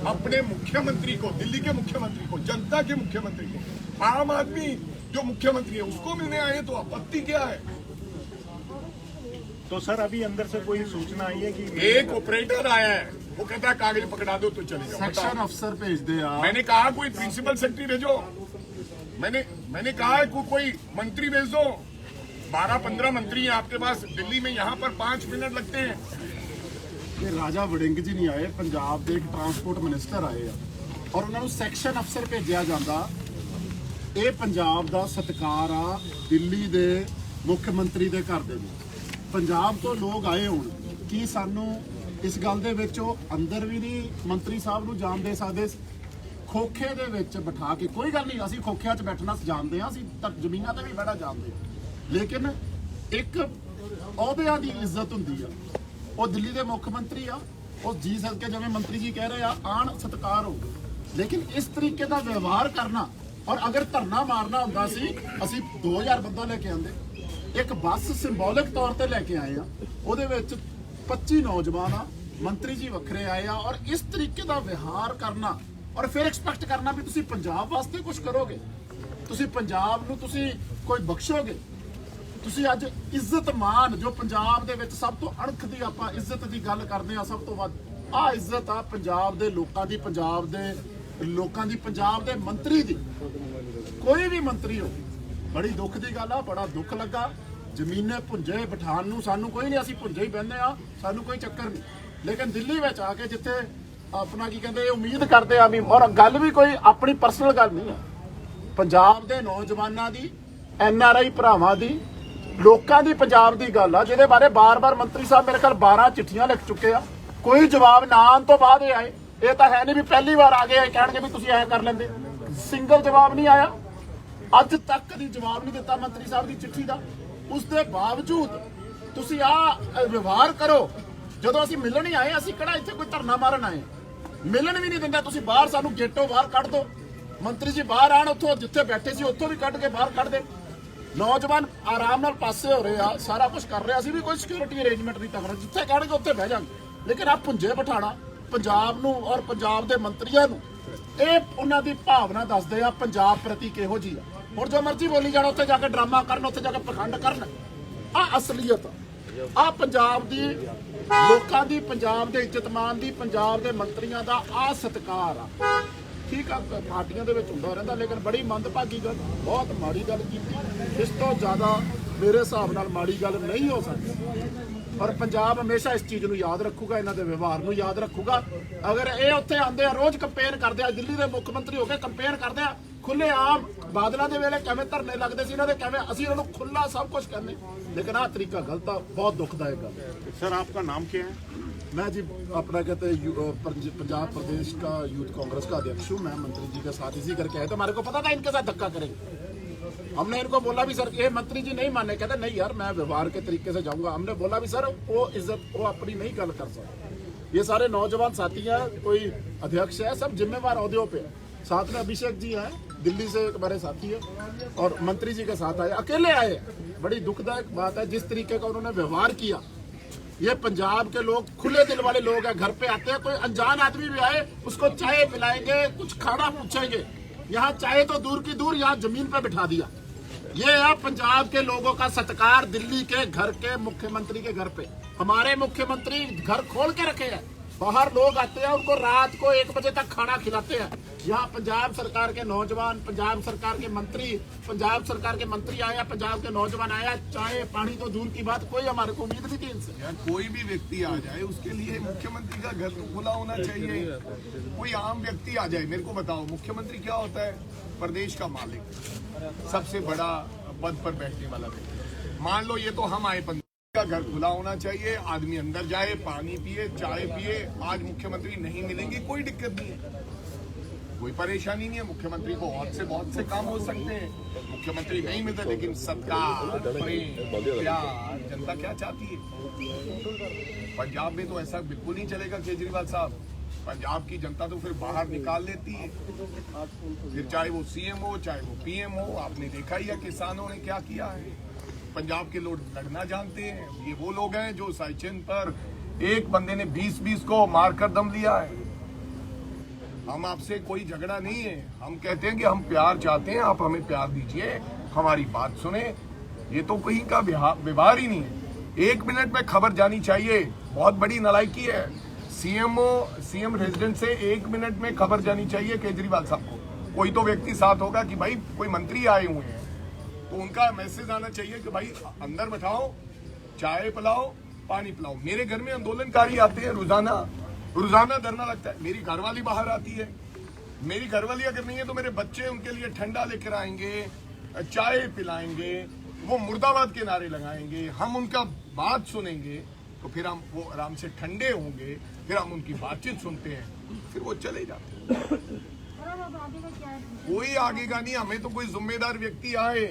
अपने मुख्यमंत्री को, दिल्ली के मुख्यमंत्री को, जनता के मुख्यमंत्री को, आम आदमी जो मुख्यमंत्री है उसको मिलने आए, तो आपत्ति क्या है? तो सर अभी अंदर से कोई सूचना आई है कि एक ऑपरेटर आया है, वो कहता है कागज पकड़ा दो तो चले जाओ। सेक्शन अफसर भेज दे आप। मैंने कहा कोई प्रिंसिपल सेक्रेटरी भेजो, मैंने कहा है कोई मंत्री भेज दो। 12-15 मंत्री हैं आपके पास दिल्ली में, यहाँ पर 5 मिनट लगते हैं। ये राजा वड़िंग जी नहीं आए, पंजाब के एक ट्रांसपोर्ट मिनिस्टर आए ਆ और उन्होंने सैक्शन अफसर भेजा जाता। ये पंजाब का सत्कार आ दिल्ली के मुख्यमंत्री के घर दे ਵਿੱਚ। पंजाब तो लोग आए होण कि सानू इस गल दे विच अंदर भी नहीं मंत्री साहब नूं जाण दे सकदे। खोखे दे विच बिठा के कोई गल नहीं, असीं खोखिਆਂ 'ਚ बैठना जानते हैं, असीं जमीनां ते भी बैठना जानते हैं, लेकिन एक अहुदिਆਂ ਦੀ इज्जत हुंदी आ। वो दिल्ली के मुख्यमंत्री आ, वो जी सदके जिवें मंत्री जी कह रहे आ आण सत्कार हो, लेकिन इस तरीके का व्यवहार करना। और अगर धरना मारना हुंदा सी असीं 2000 बंदा लेके आंदे। एक बस सिंबॉलिक तौर पर लैके आए आ, ਉਹਦੇ ਵਿੱਚ 25 नौजवान आ, मंत्री जी वखरे आए आ, और इस तरीके का व्यवहार करना और फिर एक्सपैक्ट करना भी तुसीं पंजाब वास्ते कुछ करोगे, तुसीं पंजाब नूं तुसीं कोई बख्शोगे। ਤੁਸੀਂ ਅੱਜ ਇੱਜ਼ਤ ਮਾਨ ਜੋ ਪੰਜਾਬ ਦੇ ਵਿੱਚ ਸਭ ਤੋਂ ਅਣਖ ਦੀ ਆਪਾਂ ਇੱਜ਼ਤ ਦੀ ਗੱਲ ਕਰਦੇ ਆ, ਸਭ ਤੋਂ ਵੱਧ ਆ ਇੱਜ਼ਤ ਆ ਪੰਜਾਬ ਦੇ ਲੋਕਾਂ ਦੀ, ਪੰਜਾਬ ਦੇ ਲੋਕਾਂ ਦੀ, ਪੰਜਾਬ ਦੇ ਮੰਤਰੀ ਦੀ। ਕੋਈ ਵੀ ਮੰਤਰੀ ਹੋ, ਬੜੀ ਦੁੱਖ ਦੀ ਗੱਲ ਆ, ਬੜਾ ਦੁੱਖ ਲੱਗਾ। ਜ਼ਮੀਨੇ ਭੁੰਜੇ ਬਿਠਾਣ ਨੂੰ ਸਾਨੂੰ ਕੋਈ ਨਹੀਂ, ਅਸੀਂ ਭੁੰਜੇ ਹੀ ਬਹਿੰਦੇ ਆ, ਸਾਨੂੰ ਕੋਈ ਚੱਕਰ ਨਹੀਂ। ਲੇਕਿਨ ਦਿੱਲੀ ਵਿੱਚ ਆ ਕੇ ਜਿੱਥੇ ਆਪਣਾ ਕੀ ਕਹਿੰਦੇ ਉਮੀਦ ਕਰਦੇ ਆ ਵੀ, ਔਰ ਗੱਲ ਵੀ ਕੋਈ ਆਪਣੀ ਪਰਸਨਲ ਗੱਲ ਨਹੀਂ ਆ, ਪੰਜਾਬ ਦੇ ਨੌਜਵਾਨਾਂ ਦੀ, NRI ਭਰਾਵਾਂ ਦੀ, ਲੋਕਾਂ ਦੀ ਪੰਜਾਬ ਦੀ ਗੱਲ ਆ, ਜਿਹਦੇ ਬਾਰੇ ਬਾਰ-ਬਾਰ ਮੰਤਰੀ ਸਾਹਿਬ ਮੇਰੇ ਕੋਲ 12 ਚਿੱਠੀਆਂ ਲਿਖ ਚੁੱਕੇ ਆ। ਕੋਈ ਜਵਾਬ ਨਾ ਆਉਣ ਤੋਂ ਬਾਅਦ ਇਹ ਆਏ। ਇਹ ਤਾਂ ਹੈ ਨਹੀਂ ਵੀ ਪਹਿਲੀ ਵਾਰ ਆ ਗਏ ਕਹਿਣਗੇ ਵੀ ਤੁਸੀਂ ਐਂ ਕਰ ਲੈਂਦੇ। ਸਿੰਗਲ ਜਵਾਬ ਨਹੀਂ ਆਇਆ, ਅੱਜ ਤੱਕ ਕਦੀ ਜਵਾਬ ਨਹੀਂ ਦਿੱਤਾ ਮੰਤਰੀ ਸਾਹਿਬ ਦੀ ਚਿੱਠੀ ਦਾ। ਉਸ ਦੇ ਬਾਵਜੂਦ ਤੁਸੀਂ ਆ ਵਿਵਹਾਰ ਕਰੋ। ਜਦੋਂ ਅਸੀਂ ਮਿਲਣ ਹੀ ਆਏ, ਅਸੀਂ ਕਿਹੜਾ ਇੱਥੇ ਕੋਈ ਧਰਨਾ ਮਾਰਨ ਆਏ, ਮਿਲਣ ਵੀ ਨਹੀਂ ਦਿੰਦਾ। ਤੁਸੀਂ ਬਾਹਰ ਸਾਨੂੰ ਗੇਟੋਂ ਬਾਹਰ ਕੱਢ ਦਿਓ, ਮੰਤਰੀ ਜੀ ਬਾਹਰ ਆਣ, ਉੱਥੋਂ ਜਿੱਥੇ ਬੈਠੇ ਸੀ ਉੱਥੋਂ ਵੀ ਕੱਢ ਕੇ ਬਾਹਰ ਕੱਢ ਦੇ। ਨੌਜਵਾਨ ਆਰਾਮ ਨਾਲ ਪਾਸੇ ਹੋ ਰਹੇ ਆ, ਸਾਰਾ ਕੁਝ ਕਰ ਰਹੇ, ਅਸੀਂ ਵੀ ਕੋਈ ਸਿਕਿਉਰਿਟੀ ਅਰੇਂਜਮੈਂਟ ਨਹੀਂ ਕਰ ਰਹੇ, ਜਿੱਥੇ ਕਹਿਣਗੇ ਉੱਥੇ ਬਹਿ ਜਾਵਾਂਗੇ। ਲੇਕਿਨ ਆ ਪੁੰਜੇ ਬਿਠਾਣਾ ਪੰਜਾਬ ਨੂੰ ਔਰ ਪੰਜਾਬ ਦੇ ਮੰਤਰੀਆਂ ਨੂੰ, ਇਹ ਉਹਨਾਂ ਦੀ ਭਾਵਨਾ ਦੱਸਦੇ ਆ ਪੰਜਾਬ ਪ੍ਰਤੀ ਕਿਹੋ ਜੀ ਆ। ਹੁਣ ਜੋ ਮਰਜ਼ੀ ਬੋਲੀ ਜਾਣਾ, ਉੱਥੇ ਜਾ ਕੇ ਡਰਾਮਾ ਕਰਨ, ਉੱਥੇ ਜਾ ਕੇ ਪਖੰਡ ਕਰਨ। ਆ ਅਸਲੀਅਤ ਆ ਪੰਜਾਬ ਦੀ, ਲੋਕਾਂ ਦੀ, ਪੰਜਾਬ ਦੇ ਇੱਜ਼ਤਮਾਨ ਦੀ, ਪੰਜਾਬ ਦੇ ਮੰਤਰੀਆਂ ਦਾ ਆ ਸਤਿਕਾਰ ਆ। ਠੀਕ ਆ, ਪਾਰਟੀਆਂ ਦੇ ਵਿੱਚ ਹੁੰਦਾ ਰਹਿੰਦਾ, ਲੇਕਿਨ ਬੜੀ ਮੰਦਭਾਗੀ ਗੱਲ, ਬਹੁਤ ਮਾੜੀ ਗੱਲ ਕੀਤੀ। ਇਸ ਤੋਂ ਜ਼ਿਆਦਾ ਮੇਰੇ ਹਿਸਾਬ ਨਾਲ ਮਾੜੀ ਗੱਲ ਨਹੀਂ ਹੋ ਸਕਦੀ। ਔਰ ਪੰਜਾਬ ਹਮੇਸ਼ਾ ਇਸ ਚੀਜ਼ ਨੂੰ ਯਾਦ ਰੱਖੂਗਾ, ਇਹਨਾਂ ਦੇ ਵਿਵਹਾਰ ਨੂੰ ਯਾਦ ਰੱਖੂਗਾ। ਅਗਰ ਇਹ ਉੱਥੇ ਆਉਂਦੇ ਆ, ਰੋਜ਼ ਕੰਪੇਨ ਕਰਦੇ ਆ, ਦਿੱਲੀ ਦੇ ਮੁੱਖ ਮੰਤਰੀ ਹੋ ਕੇ ਕੰਪੇਨ ਕਰਦੇ ਆ, ਖੁੱਲੇ ਆਮ ਬਾਦਲਾਂ ਦੇ ਵੇਲੇ ਕਿਵੇਂ ਧਰਨੇ ਲੱਗਦੇ ਸੀ ਇਹਨਾਂ ਦੇ, ਕਿਵੇਂ ਅਸੀਂ ਇਹਨਾਂ ਨੂੰ ਖੁੱਲਾ ਸਭ कुछ कहने, लेकिन आ तरीका गलत है, बहुत दुखदायक है। सर आपका नाम क्या है? मैं जी अपना कहते पंजाब प्रदेश का यूथ कांग्रेस का अध्यक्ष हूँ। मैं मंत्री जी के साथ इसी करके आए थे, हमारे को पता था इनके साथ धक्का करेंगे। हमने इनको बोला भी सर, ये मंत्री जी नहीं माने, कहते नहीं यार मैं व्यवहार के तरीके से जाऊंगा। हमने बोला भी सर वो इज्जत वो अपनी नहीं गल कर सकते। ये सारे नौजवान साथी हैं, कोई अध्यक्ष है, सब जिम्मेवार अहदों पे। साथ में अभिषेक जी हैं, दिल्ली से हमारे साथी है, और मंत्री जी के साथ आए, अकेले आए। बड़ी दुखदायक बात है जिस तरीके का उन्होंने व्यवहार किया। ये पंजाब के लोग खुले दिल वाले लोग हैं, घर पे आते हैं, कोई अनजान आदमी भी आए उसको चाय पिलाएंगे, कुछ खाना पूछेंगे। यहाँ चाय तो दूर की दूर, यहाँ जमीन पे बिठा दिया। ये है पंजाब के लोगों का सत्कार। दिल्ली के घर के मुख्यमंत्री के घर पे हमारे मुख्यमंत्री घर खोल के रखे हैं, बाहर लोग आते हैं, उनको रात को 1 बजे तक खाना खिलाते हैं। यहाँ पंजाब सरकार के नौजवान, पंजाब सरकार के मंत्री, पंजाब सरकार के मंत्री आया, पंजाब के नौजवान आया, चाय पानी तो दूर की बात, कोई हमारे को उम्मीद नहीं थी इनसे। यार कोई भी व्यक्ति आ जाए उसके लिए मुख्यमंत्री का घर तो खुला होना चाहिए। कोई आम व्यक्ति आ जाए, मेरे को बताओ मुख्यमंत्री क्या होता है? प्रदेश का मालिक, सबसे बड़ा पद पर बैठने वाला व्यक्ति। मान लो ये तो हम आए, का घर खुला होना चाहिए, आदमी अंदर जाए, पानी पिए, चाय पिए। आज मुख्यमंत्री नहीं मिलेंगे, कोई दिक्कत नहीं है, कोई परेशानी नहीं है। मुख्यमंत्री को बहुत से काम हो सकते हैं, मुख्यमंत्री नहीं मिलते, लेकिन सत्कार, प्रेम, प्यार जनता क्या चाहती है। पंजाब में तो ऐसा बिल्कुल नहीं चलेगा केजरीवाल साहब। पंजाब की जनता तो फिर बाहर निकाल लेती है, फिर चाहे वो CM हो, चाहे वो PM हो। आपने देखा ही है किसानों ने क्या किया है। पंजाब के लोग लड़ना जानते हैं। ये वो लोग हैं जो साइचिन पर एक बंदे ने 20-20 को मारकर दम लिया है। हम आपसे कोई झगड़ा नहीं है, हम कहते हैं कि हम प्यार चाहते हैं, आप हमें प्यार दीजिए, हमारी बात सुने। ये तो कहीं का व्यवहार ही नहीं है। 1 मिनट में खबर जानी चाहिए, बहुत बड़ी नालायकी है। सीएम रेजिडेंट से 1 मिनट में खबर जानी चाहिए केजरीवाल साहब को। कोई तो व्यक्ति साथ होगा कि भाई कोई मंत्री आए हुए हैं, तो उनका मैसेज आना चाहिए कि भाई अंदर बैठाओ, चाय पिलाओ, पानी पिलाओ। मेरे घर में आंदोलनकारी आते हैं रोजाना धरना लगता है। मेरी घरवाली बाहर आती है, मेरी घरवाली अगर नहीं है तो मेरे बच्चे उनके लिए ठंडा लेकर आएंगे, चाय पिलाएंगे, वो मुर्दाबाद के नारे लगाएंगे, हम उनका बात सुनेंगे, तो फिर हम वो आराम से ठंडे होंगे, फिर हम उनकी बातचीत सुनते हैं, फिर वो चले जाते हैं। कोई आगेगा नहीं, हमें तो कोई जिम्मेदार व्यक्ति आए,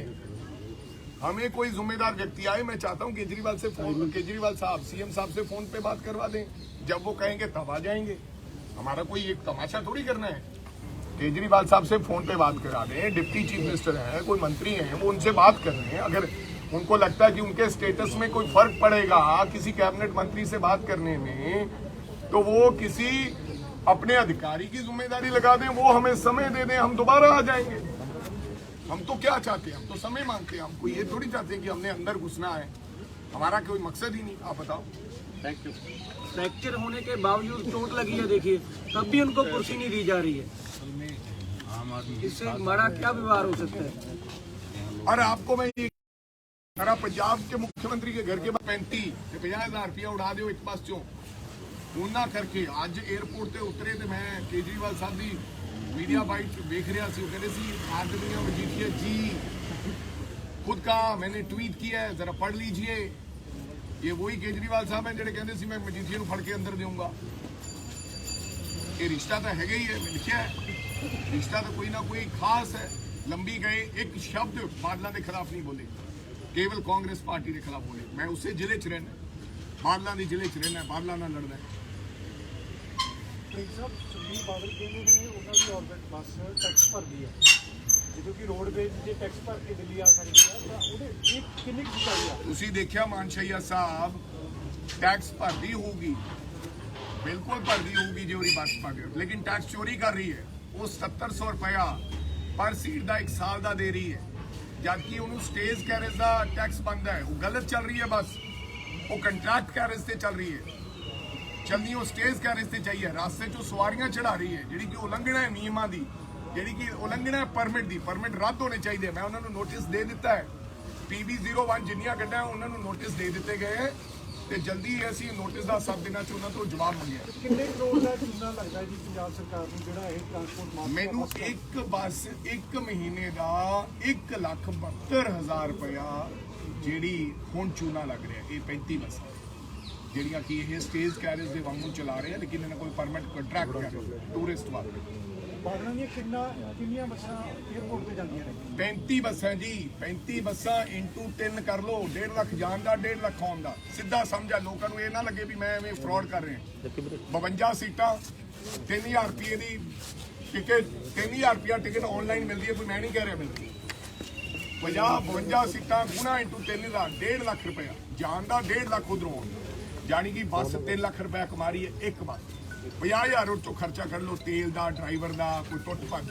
हमें कोई जिम्मेदार व्यक्ति आए। मैं चाहता हूं केजरीवाल साहब सीएम साहब से फोन पे बात करवा दें, जब वो कहेंगे तब आ जाएंगे। हमारा कोई एक तमाशा थोड़ी करना है। केजरीवाल साहब से फोन पे बात करा दें, डिप्टी चीफ मिनिस्टर है, कोई मंत्री है, वो उनसे बात कर रहे हैं। अगर उनको लगता है कि उनके स्टेटस में कोई फर्क पड़ेगा किसी कैबिनेट मंत्री से बात करने में, तो वो किसी अपने अधिकारी की जिम्मेदारी लगा दें, वो हमें समय दे दें, हम दोबारा आ जाएंगे। हम तो क्या चाहते हैं, हम तो समय मांगते हैं, हमको ये थोड़ी चाहते हैं कि हमने अंदर घुसना है, हमारा कोई मकसद ही नहीं। आप बताओ। Thank you. फ्रैक्चर होने के बावजूद चोट लगी है, देखिए तब भी उनको कुर्सी नहीं दी जा रही है। इससे बड़ा क्या व्यवहार हो सकता है? और आपको मैं ये पंजाब के मुख्यमंत्री के घर के बाद 50,000 रुपया उड़ा दो एक पास चो ना करके आज एयरपोर्ट से उतरे तो मैं केजरीवाल साहब की मीडिया बाइट देख रहा सी, कहते सी आदमियों मजीठिया जी खुद कहा, मैंने ट्वीट किया है, जरा पढ़ लीजिए। ये वही केजरीवाल साहब हैं जो कहते सी मैं मजीठिया फड़ के अंदर दूंगा। ये रिश्ता तो है ही है, मैं लिखा है, रिश्ता तो कोई ना कोई खास है। लंबी गए एक शब्द बादलों के खिलाफ नहीं बोले, केवल कांग्रेस पार्टी के खिलाफ बोले। मैं उससे जिले च रहना, बादलों के जिले च रहना, बादलों नाल लड़ना है। ਸੁਖਬੀਰ ਬਾਦਲ ਕਹਿੰਦੇ ਨੇ ਉਹਨਾਂ ਦੀ ਆਰਬਿਟ ਬੱਸ ਟੈਕਸ ਭਰਦੀ ਹੈ, ਜਦੋਂ ਕਿ ਰੋਡਵੇਜ਼ ਜੇ ਟੈਕਸ ਭਰ ਕੇ ਦਿੱਲੀ ਆ ਸਕਦੀ ਹੈ ਤਾਂ ਉਹਦੇ ਇਹ ਕਿੰਨੀ ਕੁ ਸਚਾਈ ਆ? ਤੁਸੀਂ ਦੇਖਿਆ ਮਾਨਸ਼ਈਆ ਸਾਹਿਬ टैक्स भरती होगी, बिल्कुल भरती होगी जो बस भर, लेकिन टैक्स चोरी कर रही है। वो 700 रुपया पर सीट का 1 साल का दे रही है, जबकि उन्होंने स्टेज कैरेज का टैक्स बनता है। वो गलत चल रही है बस, वो कंट्रैक्ट कैरेज से चल रही है, चलनी वो स्टेज कैरेज से चाहिए। रास्ते चो सवारियां चढ़ा रही है, जी कि उलंघना है नियमों की, जी कि उलंघना है परमिट की। परमिट रद्द होने चाहिए। मैं उन्होंने नोटिस दे दिता है, PB01 जिन्नियां गड्डियां उन्होंने नोटिस दे दिते गए हैं, ਤੇ ਜਲਦੀ ਅਸੀਂ ਨੋਟਿਸ ਦਾ 7 ਦਿਨਾਂ ਚ ਉਹਨਾਂ ਤੋਂ ਜਵਾਬ ਮੰਗਿਆ। ਕਿੰਨੇ ਕਰੋੜ ਦਾ ਚੂਨਾ ਲੱਗਦਾ ਜੀ ਪੰਜਾਬ ਸਰਕਾਰ ਨੂੰ ਜਿਹੜਾ ਇਹ ਟਰਾਂਸਪੋਰਟ ਮਾਫੀਆ? ਮੈਨੂੰ ਇੱਕ ਬੱਸ 1 ਮਹੀਨੇ ਦਾ 1,72,000 ਰੁਪਇਆ ਜਿਹੜੀ ਹੁਣ ਚੂਨਾ ਲੱਗ ਰਿਹਾ। ਇਹ 35 ਬੱਸਾਂ ਜਿਹੜੀਆਂ ਕਿ ਇਹ ਸਟੇਜ ਕੈਰੇਜ ਦੇ ਵਾਂਗੂ ਚਲਾ ਰਹੇ ਆ, ਲੇਕਿਨ ਇਹਨਾਂ ਕੋਲ ਪਰਮਿਟ ਕੰਟਰੈਕਟ ਕਰ ਟੂਰਿਸਟ ਵਾਲੇ। ਬਾਦਲਾਂ ਦੀਆਂ ਕਿੰਨੀਆਂ ਬੱਸਾਂ 에ਅਰਪੋਰਟ ਤੇ ਜਾਂਦੀਆਂ ਨੇ? 35 ਬੱਸਾਂ ਜੀ, 35 ਬੱਸਾਂ ਇੰਟੂ 3 ਕਰ ਲਓ, 1.5 ਲੱਖ ਜਾਣ ਦਾ 1.5 ਲੱਖ ਆਉਣ ਦਾ। ਸਿੱਧਾ ਸਮਝਾ, ਲੋਕਾਂ ਨੂੰ ਇਹ ਨਾ ਲੱਗੇ ਵੀ ਮੈਂ ਐਵੇਂ ਫਰਾਡ ਕਰ ਰਿਹਾ। 52 ਸੀਟਾਂ, 3000 ਰੁਪਏ ਦੀ ਟਿਕਟ, 3000 ਰੁਪਇਆ ਟਿਕਟ ਆਨਲਾਈਨ ਮਿਲਦੀ ਹੈ, ਕੋਈ ਮੈਂ ਨਹੀਂ ਕਹਿ ਰਿਹਾ ਮਿਲਦੀ। 52 ਸੀਟਾਂ ਗੁਣਾ ਇੰਟੂ 3 ਦਾ 1.5 ਲੱਖ ਰੁਪਇਆ ਜਾਣ ਦਾ, 1.5 ਲੱਖ ਉਧਰੋਂ, ਜਾਣੀ ਕਿ ਬੱਸ 3 ਲੱਖ ਰੁਪਇਆ ਕਮਾ ਰਹੀ ਹੈ ਇੱਕ ਬੱਸ। 50,000 ਉਹ ਚੋਂ ਖਰਚਾ ਕਰ ਲਓ, ਤੇਲ ਦਾ, ਡਰਾਈਵਰ ਦਾ, ਕੋਈ ਟੁੱਟ ਭੱਜ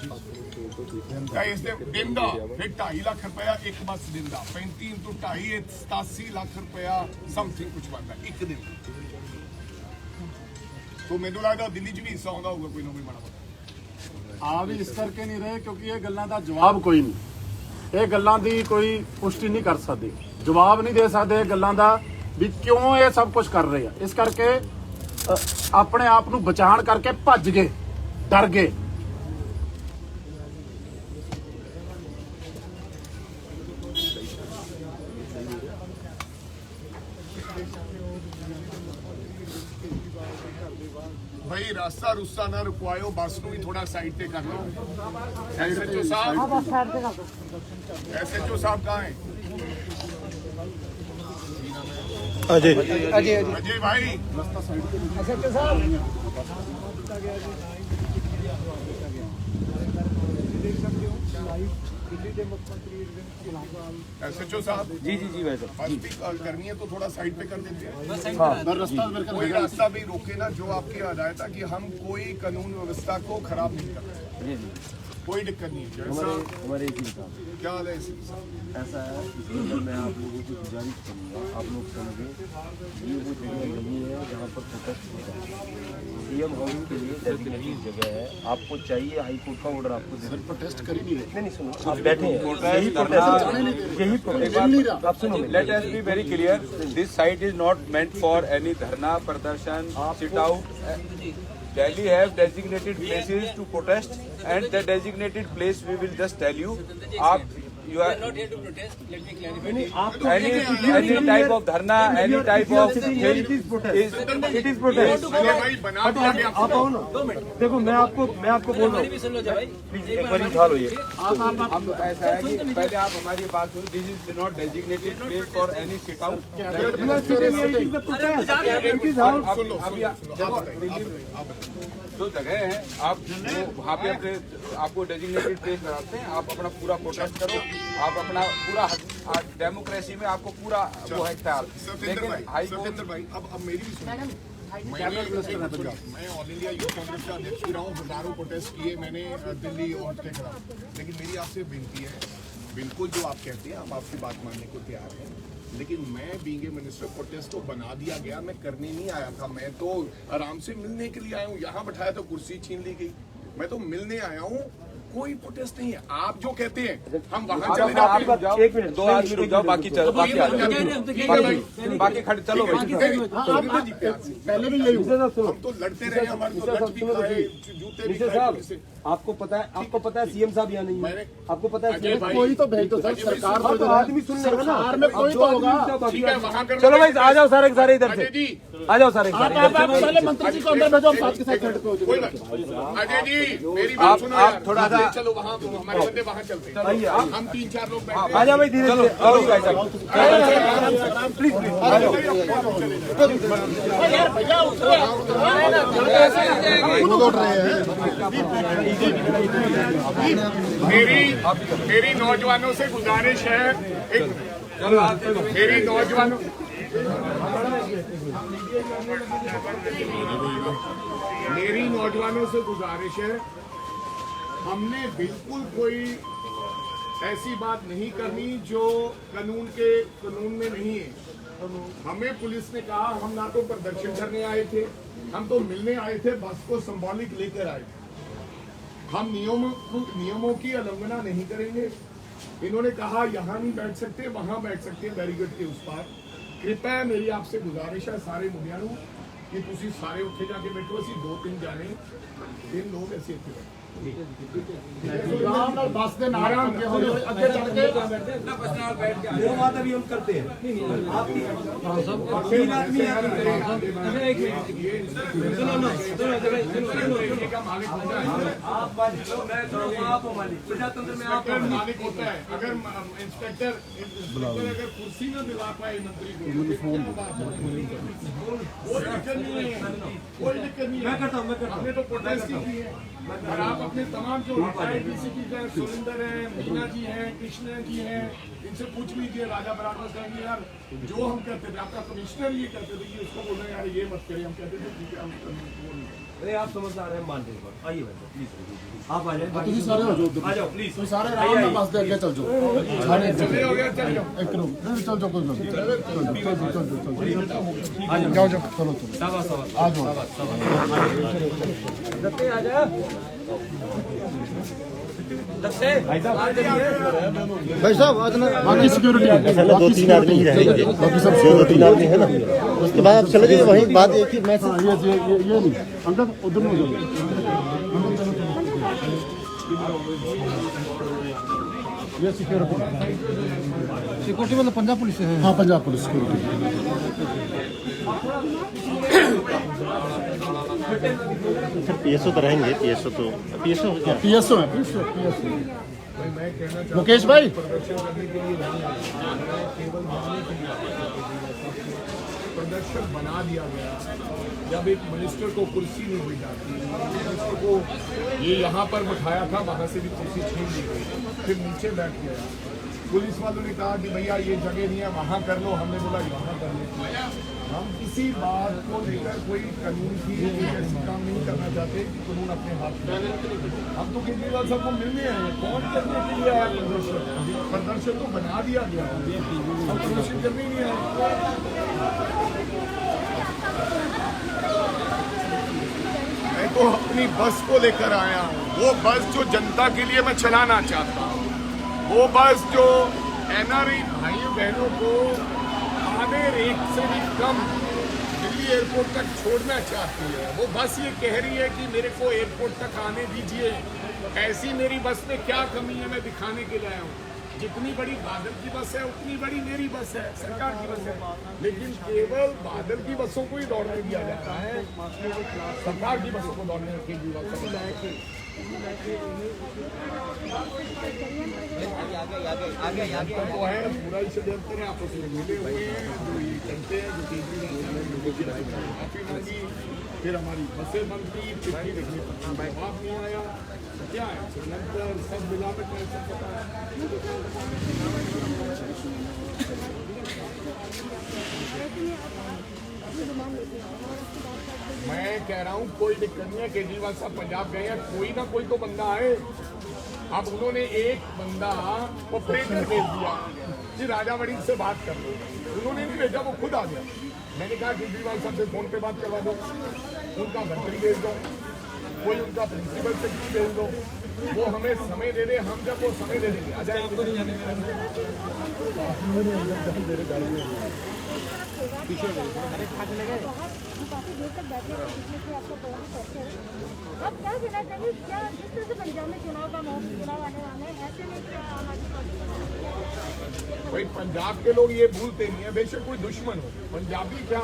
ਤਾਂ ਇਸ ਦੇ ਦਿਨ ਦਾ ਫਿਰ 2.5 ਲੱਖ ਰੁਪਇਆ ਇੱਕ ਬੱਸ ਦਿਨ ਦਾ। 35 ਇੰਟੂ 2.5 87 ਲੱਖ ਰੁਪਇਆ ਸਮਥਿੰਗ ਕੁਝ ਬਣਦਾ ਇੱਕ ਦਿਨ। तो ਮੈਨੂੰ ਲੱਗਦਾ ਦਿੱਲੀ 'ਚ ਵੀ ਹਿੱਸਾ ਆਉਂਦਾ ਹੋਊਗਾ ਕੋਈ ਨਾ ਕੋਈ ਮਾੜਾ। ਆ ਵੀ ਇਸ ਕਰਕੇ ਨਹੀਂ ਰਹੇ ਕਿਉਂਕਿ ਇਹ ਗੱਲਾਂ ਦਾ ਜਵਾਬ ਕੋਈ ਨਹੀਂ, ਇਹ ਗੱਲਾਂ ਦੀ ਕੋਈ ਪੁਸ਼ਟੀ ਨਹੀਂ ਕਰ ਸਕਦੇ, ਜਵਾਬ ਨਹੀਂ ਦੇ ਸਕਦੇ ਇਹ ਗੱਲਾਂ ਦਾ ਵੀ ਕਿਉਂ ਇਹ ਸਭ ਕੁਝ ਕਰ ਰਹੇ ਆ। ਇਸ ਕਰਕੇ ਆਪਣੇ ਆਪ ਨੂੰ ਬਚਾਉਣ ਕਰਕੇ ਭੱਜ ਗਏ, ਡਰ ਗਏ। भाई रास्ता रुस्ता ना रुकवायो, बस को भी थोड़ा साइड पे कर लो। SHO साहब, SHO साहब कहाँ हैं? अजय भाई, SHO साहब देख सकते हो लाइव दिल्ली के मुख्यमंत्री SHO साहब जी भाई साहब, बस भी करनी है तो थोड़ा साइड पे कर देते हैं। कोई रास्ता भी रोके ना, जो आपकी हदायत है कि हम कोई कानून व्यवस्था को खराब नहीं करते। कोई दिक्कत नहीं है। हमारे एक ही साहब क्या हाल है साहब? ऐसा है, इसके अंदर मैं आप लोगों को गुजारिश करूँगा, आप लोग समझें, ये वो जगह नहीं है जहाँ पर प्रोटेस्ट होता है। सीएम हाउस के लिए डेजिग्नेटेड जगह है। आपको चाहिए हाई कोर्ट का ऑर्डर आपको दे। प्रोटेस्ट कर ही नहीं रहे। नहीं सुनो, आप बैठे हैं, यही प्रोटेस्ट, यही प्रोटेस्ट। आप सुनो, Let us be very clear. This site is not meant for any dharna, pradarsan, sit out. Delhi have designated places to protest, and the designated place we will just tell you. You are not here to protest. Let me clarify. any type of dharna, any type of thing it is protest। भाई बना दिया गया। आप आओ ना, देखो मैं आपको बोल रहा हूँ, सुन लो भाई। प्लीज एक बार उठा लो ये। हम ऐसा है कि पहले आप हमारी बात सुनो। This is not designated place for any sit out. जो जगह है आप वहाँ पे अपने आपको डेजिग्नेटेड प्लेस बनाते हैं। आप अपना पूरा प्रोटेस्ट करो, आप अपना पूरा डेमोक्रेसी में आपको पूरा वो है ख्याल। लेकिन हाई कोर्ट भाई अब मेरी भी सुनो। मैं ऑल इंडिया यूथ कांग्रेस का अध्यक्ष भी रहा हूँ। हजारों प्रोटेस्ट किए मैंने दिल्ली और के खिलाफ। लेकिन मेरी आपसे विनती है, बिल्कुल जो आप कहते हैं हम आपकी बात मानने को तैयार हैं, लेकिन मैं बीइंग ए मिनिस्टर प्रोटेस्ट तो बना दिया गया, मैं करने नहीं आया था। मैं तो आराम से मिलने के लिए आया हूँ। यहाँ बैठाया तो कुर्सी छीन ली गई। मैं तो मिलने आया हूँ, कोई प्रोटेस्ट नहीं है। आप जो कहते हैं हम वहाँ चले जाते हैं। एक मिनट, 2 आदमी रुक जाओ, बाकी चलो, बाकी आ जाओ, बाकी खड़े चलो भाई। पहले भी यही हुआ। हम तो लड़ते रहे, हमारे तो लड़ भी खाए, जूते भी खाए। आपको पता है सीएम साहब यहाँ नहीं है, आपको पता है कोई तो भेज दो सर, सरकार तो आदमी सुन लेगा ना, सरकार में कोई तो होगा। ठीक है, वहाँ कर चलो भाई आ जाओ सारे सारे इधर से, आ जाओ सारे आप पहले मंत्री जी को अंदर भेजो, हम साथ के साथ खड़े हो कोई बात नहीं। अजय जी मेरी बात सुनो यार, थोड़ा सा चलो वहाँ हमारे बंदे वहाँ चलते हैं। हम 3-4 लोग बैठे आ जाओ भाई धीरे धीरे, प्लीज आ जाओ। मेरी नौजवानों से गुजारिश है, मेरी नौजवानों से गुजारिश है, हमने बिल्कुल कोई ऐसी बात नहीं करनी जो कानून में नहीं है। हमें पुलिस ने कहा, हम ना तो प्रदर्शन करने आए थे, हम तो मिलने आए थे, बस को सिंबॉलिक लेकर आए थे। हम नियमों की उल्लंघना नहीं करेंगे। इन्होंने कहा यहाँ नहीं बैठ सकते, वहां बैठ सकते हैं बैरिकेड के उस पार। कृपया मेरी आपसे गुजारिश है सारे मुंडिया नूं कि तुसी सारे उत्थे जाके बैठो। असीं 2-3 जाने 3 लोग ऐसे इत्थे बैठे बस के नारा अगे चढ़ के वो बात अभी हम करते हैं। मालिक होता है। अगर इंस्पेक्टर अगर कुर्सी न दिला पाए मंत्री को, कोई दिक्कत नहीं है। मैं करता हूँ, हमने तो प्रोटेस्ट ही की है। और आप अपने तमाम जो IPCC का सुरेंद्र है, मीना जी हैं, कृष्ण जी हैं, इनसे पूछ लीजिए। राजा बराबर कहेंगे यार जो हम कहते थे, आपका कमिश्नर ये कहते थे कि उसको बोलना यार ये मत करिए, हम कहते थे ठीक है हम। अरे आप समझदार हैं, मान लीजिए, आइए प्लीज आप आ जाए, तुम सारे हो जाओ, आ जाओ प्लीज, तुम सारे आराम से बस दे आगे चल जाओ। चले हो गया, चल जाओ। एक मिनट चल जाओ, कोई चल जाओ, चलो आ जाओ। भाई साहब आज ना बाकी सिक्योरिटी 2-3 आदमी ही रहेंगे, बाकी सब 2-3 आदमी है ना, उसके बाद आप चले जाइए। वहीं बात एक ही मैसेज, ये नहीं अंदर उधर में जाओ। ये सिक्योरिटी मतलब पंजाब पुलिस है। हाँ पंजाब पुलिस सिक्योरिटी। PSO तो रहेंगे, PSO है मुकेश भाई। प्रदर्शन बना दिया गया। जब एक मिनिस्टर को कुर्सी नहीं मिल जाती, मिनिस्टर को ये यहाँ पर बिठाया था, वहाँ से भी कुर्सी छीन ली गई, फिर नीचे बैठ गया। पुलिस वालों ने कहा कि भैया ये जगह नहीं है, वहाँ कर लो। हमने बोला यहाँ कर लो। हम किसी बात को लेकर कोई कानून की ऐसी काम नहीं करना चाहते कि कानून अपने हाथ में। हम तो केजरीवाल साहब को मिलने आए हैं। कौन करने के लिए आया प्रदर्शन? प्रदर्शन तो बना दिया गया, हम प्रदर्शन करने ही नहीं आए। मैं तो अपनी बस को लेकर आया हूँ, वो बस जो जनता के लिए मैं चलाना चाहता हूँ, वो बस जो एनआरआई भाइयों बहनों को आधे रेट से भी कम दिल्ली एयरपोर्ट तक छोड़ना चाहती है। वो बस ये कह रही है कि मेरे को एयरपोर्ट तक आने दीजिए। ऐसी मेरी बस में क्या कमी है, मैं दिखाने के लिए आया हूँ। जितनी बड़ी बादल की बस है उतनी बड़ी मेरी बस है, सरकार की बस है, लेकिन केवल बादल की बसों को ही दौड़ने दिया जाता है, सरकार की बसों को दौड़ने केजरीवाल तो है। पूरा ही षड्यंत्र है, आपस में मिले हुए हैं, जो ये करते हैं, जो केजरीवाल माफी मांगी, फिर हमारी बसें बंद की, चिट्ठी लिखने पर जवाब नहीं आया। क्या है षड्यंत्र, सब मिलावट है, सब पता है। मैं कह रहा हूँ कोई दिक्कत नहीं है, केजरीवाल साहब पंजाब गए हैं, कोई ना कोई तो बंदा आए। अब उन्होंने एक बंदा ऑपरेटर भेज दिया कि राजा वड़िंग से बात कर लो, उन्होंने नहीं भेजा, वो खुद आ गया। मैंने कहा केजरीवाल साहब से फोन पे बात करवा दो, उनका मंत्री भेज दो, कोई उनका प्रिंसिपल सेक्रेटरी भेज दो, वो हमें समय दे दे, हम जब वो समय दे देंगे आ जाएंगे। काफी देर तक बैठे रहे, जिसमें से आपको बहुत ही अब क्या कहना चाहिए, क्या जिस तरह से पंजाब में चुनाव आने वाले हैं, ऐसे में क्या आम आदमी पार्टी? भाई पंजाब के लोग ये भूलते नहीं है, बेशक कोई दुश्मन हो, पंजाबी क्या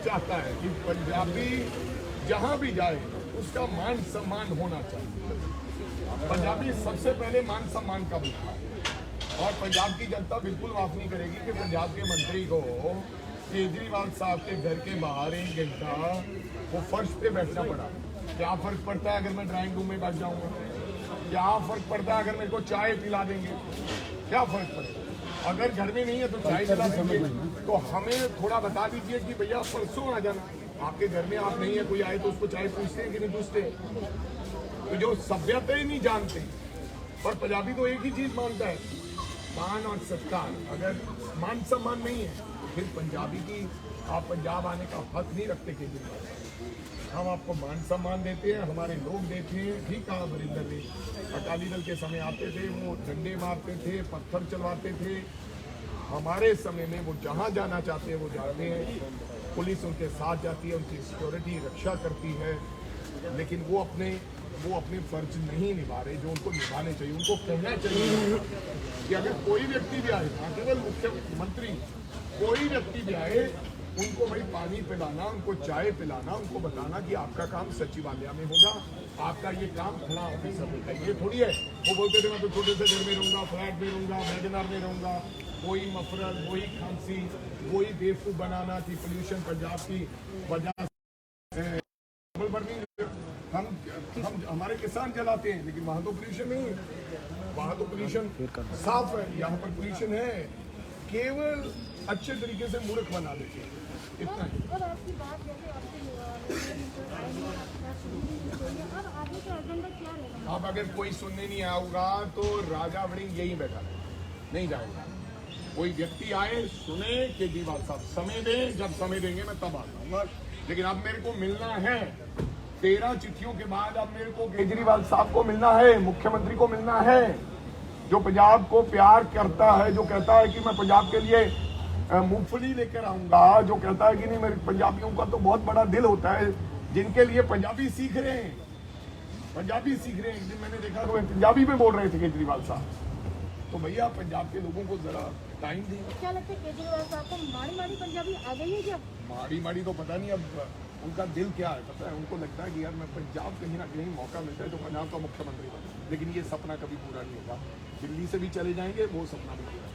चाहता है कि पंजाबी जहां भी जाए उसका मान सम्मान होना चाहिए। पंजाबी सबसे पहले मान सम्मान का भूखा है, और पंजाब की जनता बिल्कुल माफ नहीं करेगी कि पंजाब के मंत्री को केजरीवाल साहब के घर के बाहर 1 घंटा वो फर्श पे बैठना पड़ा। क्या फर्क पड़ता है अगर मैं ड्राइंग रूम में बैठ जाऊंगा? क्या फर्क पड़ता है अगर मेरे को चाय पिला देंगे? क्या फर्क पड़ेगा? अगर घर में नहीं है तो चाय पिला देंगे, तो हमें थोड़ा बता दीजिए कि भैया परसों आ जाना। आपके घर में आप नहीं है, कोई आए तो उसको चाय पूछते हैं कि नहीं पूछते? तो जो सभ्यता ही नहीं जानते, और पंजाबी तो एक ही चीज मानता है, मान और सत्कार। अगर मान सम्मान नहीं है फिर पंजाबी की आप पंजाब आने का हक नहीं रखते केजरीवाल। हम आपको मान सम्मान देते हैं, हमारे लोग देते हैं। ठीक कहा वरिंदर ने, अकाली दल के समय आते थे, वो डंडे मारते थे, पत्थर चलवाते थे। हमारे समय में वो जहाँ जाना चाहते हैं वो जाते हैं, पुलिस उनके साथ जाती है, उनकी सिक्योरिटी रक्षा करती है, लेकिन वो अपने फर्ज नहीं निभा रहे जो उनको निभाने चाहिए। उनको कहना चाहिए कि अगर कोई व्यक्ति भी आए, न केवल मुख्यमंत्री, कोई व्यक्ति भी आए, उनको भाई पानी पिलाना, उनको चाय पिलाना, उनको बताना कि आपका काम सचिवालय में होगा, आपका ये काम खड़ा ऑफिसर में है। ये थोड़ी है वो बोलते थे मैं तो छोटे से घर में रहूंगा, फ्लैट में रहूंगा, वैगनआर में रहूंगा, वही मफरल, वही खांसी, वही बेवकूफ बनाना कि पोल्यूशन पंजाब की वजह से हम हमारे किसान जलाते हैं, लेकिन वहाँ तो पोल्यूशन नहीं है, वहाँ तो पोल्यूशन साफ है, यहाँ पर पोल्यूशन है। केवल अच्छे तरीके से मूर्ख बना देते हैं, इतना ही। और आपकी बात जैसे अब अगर कोई सुनने नहीं आऊगा तो राजा वड़िंग यही बैठा है, नहीं जाएगा। कोई व्यक्ति आए, सुने, केजरीवाल साहब समय दें, जब समय देंगे मैं तब आ जाऊंगा। लेकिन अब मेरे को मिलना है 13 चिट्ठियों के बाद, अब मेरे को केजरीवाल साहब को मिलना है, मुख्यमंत्री को मिलना है, जो पंजाब को प्यार करता है, जो कहता है कि मैं पंजाब के लिए मूंगफली लेकर आऊंगा, जो कहता है कि नहीं मेरे पंजाबियों का तो बहुत बड़ा दिल होता है, जिनके लिए पंजाबी सीख रहे हैं, पंजाबी सीख रहे हैं। एक दिन मैंने देखा तो पंजाबी में बोल रहे थे केजरीवाल साहब। तो भैया पंजाब के लोगों को जरा टाइम दी। क्या लगता है केजरीवाल साहब को माड़ी माड़ी पंजाबी आ गई है क्या? माड़ी माड़ी तो पता नहीं, अब उनका दिल क्या है पता है। उनको लगता है कि यार मैं पंजाब कहीं ना कहीं मौका मिलता है तो पंजाब का मुख्यमंत्री बना, लेकिन ये सपना कभी पूरा नहीं होगा। दिल्ली से भी चले जाएंगे, वो सपना भी पूरा।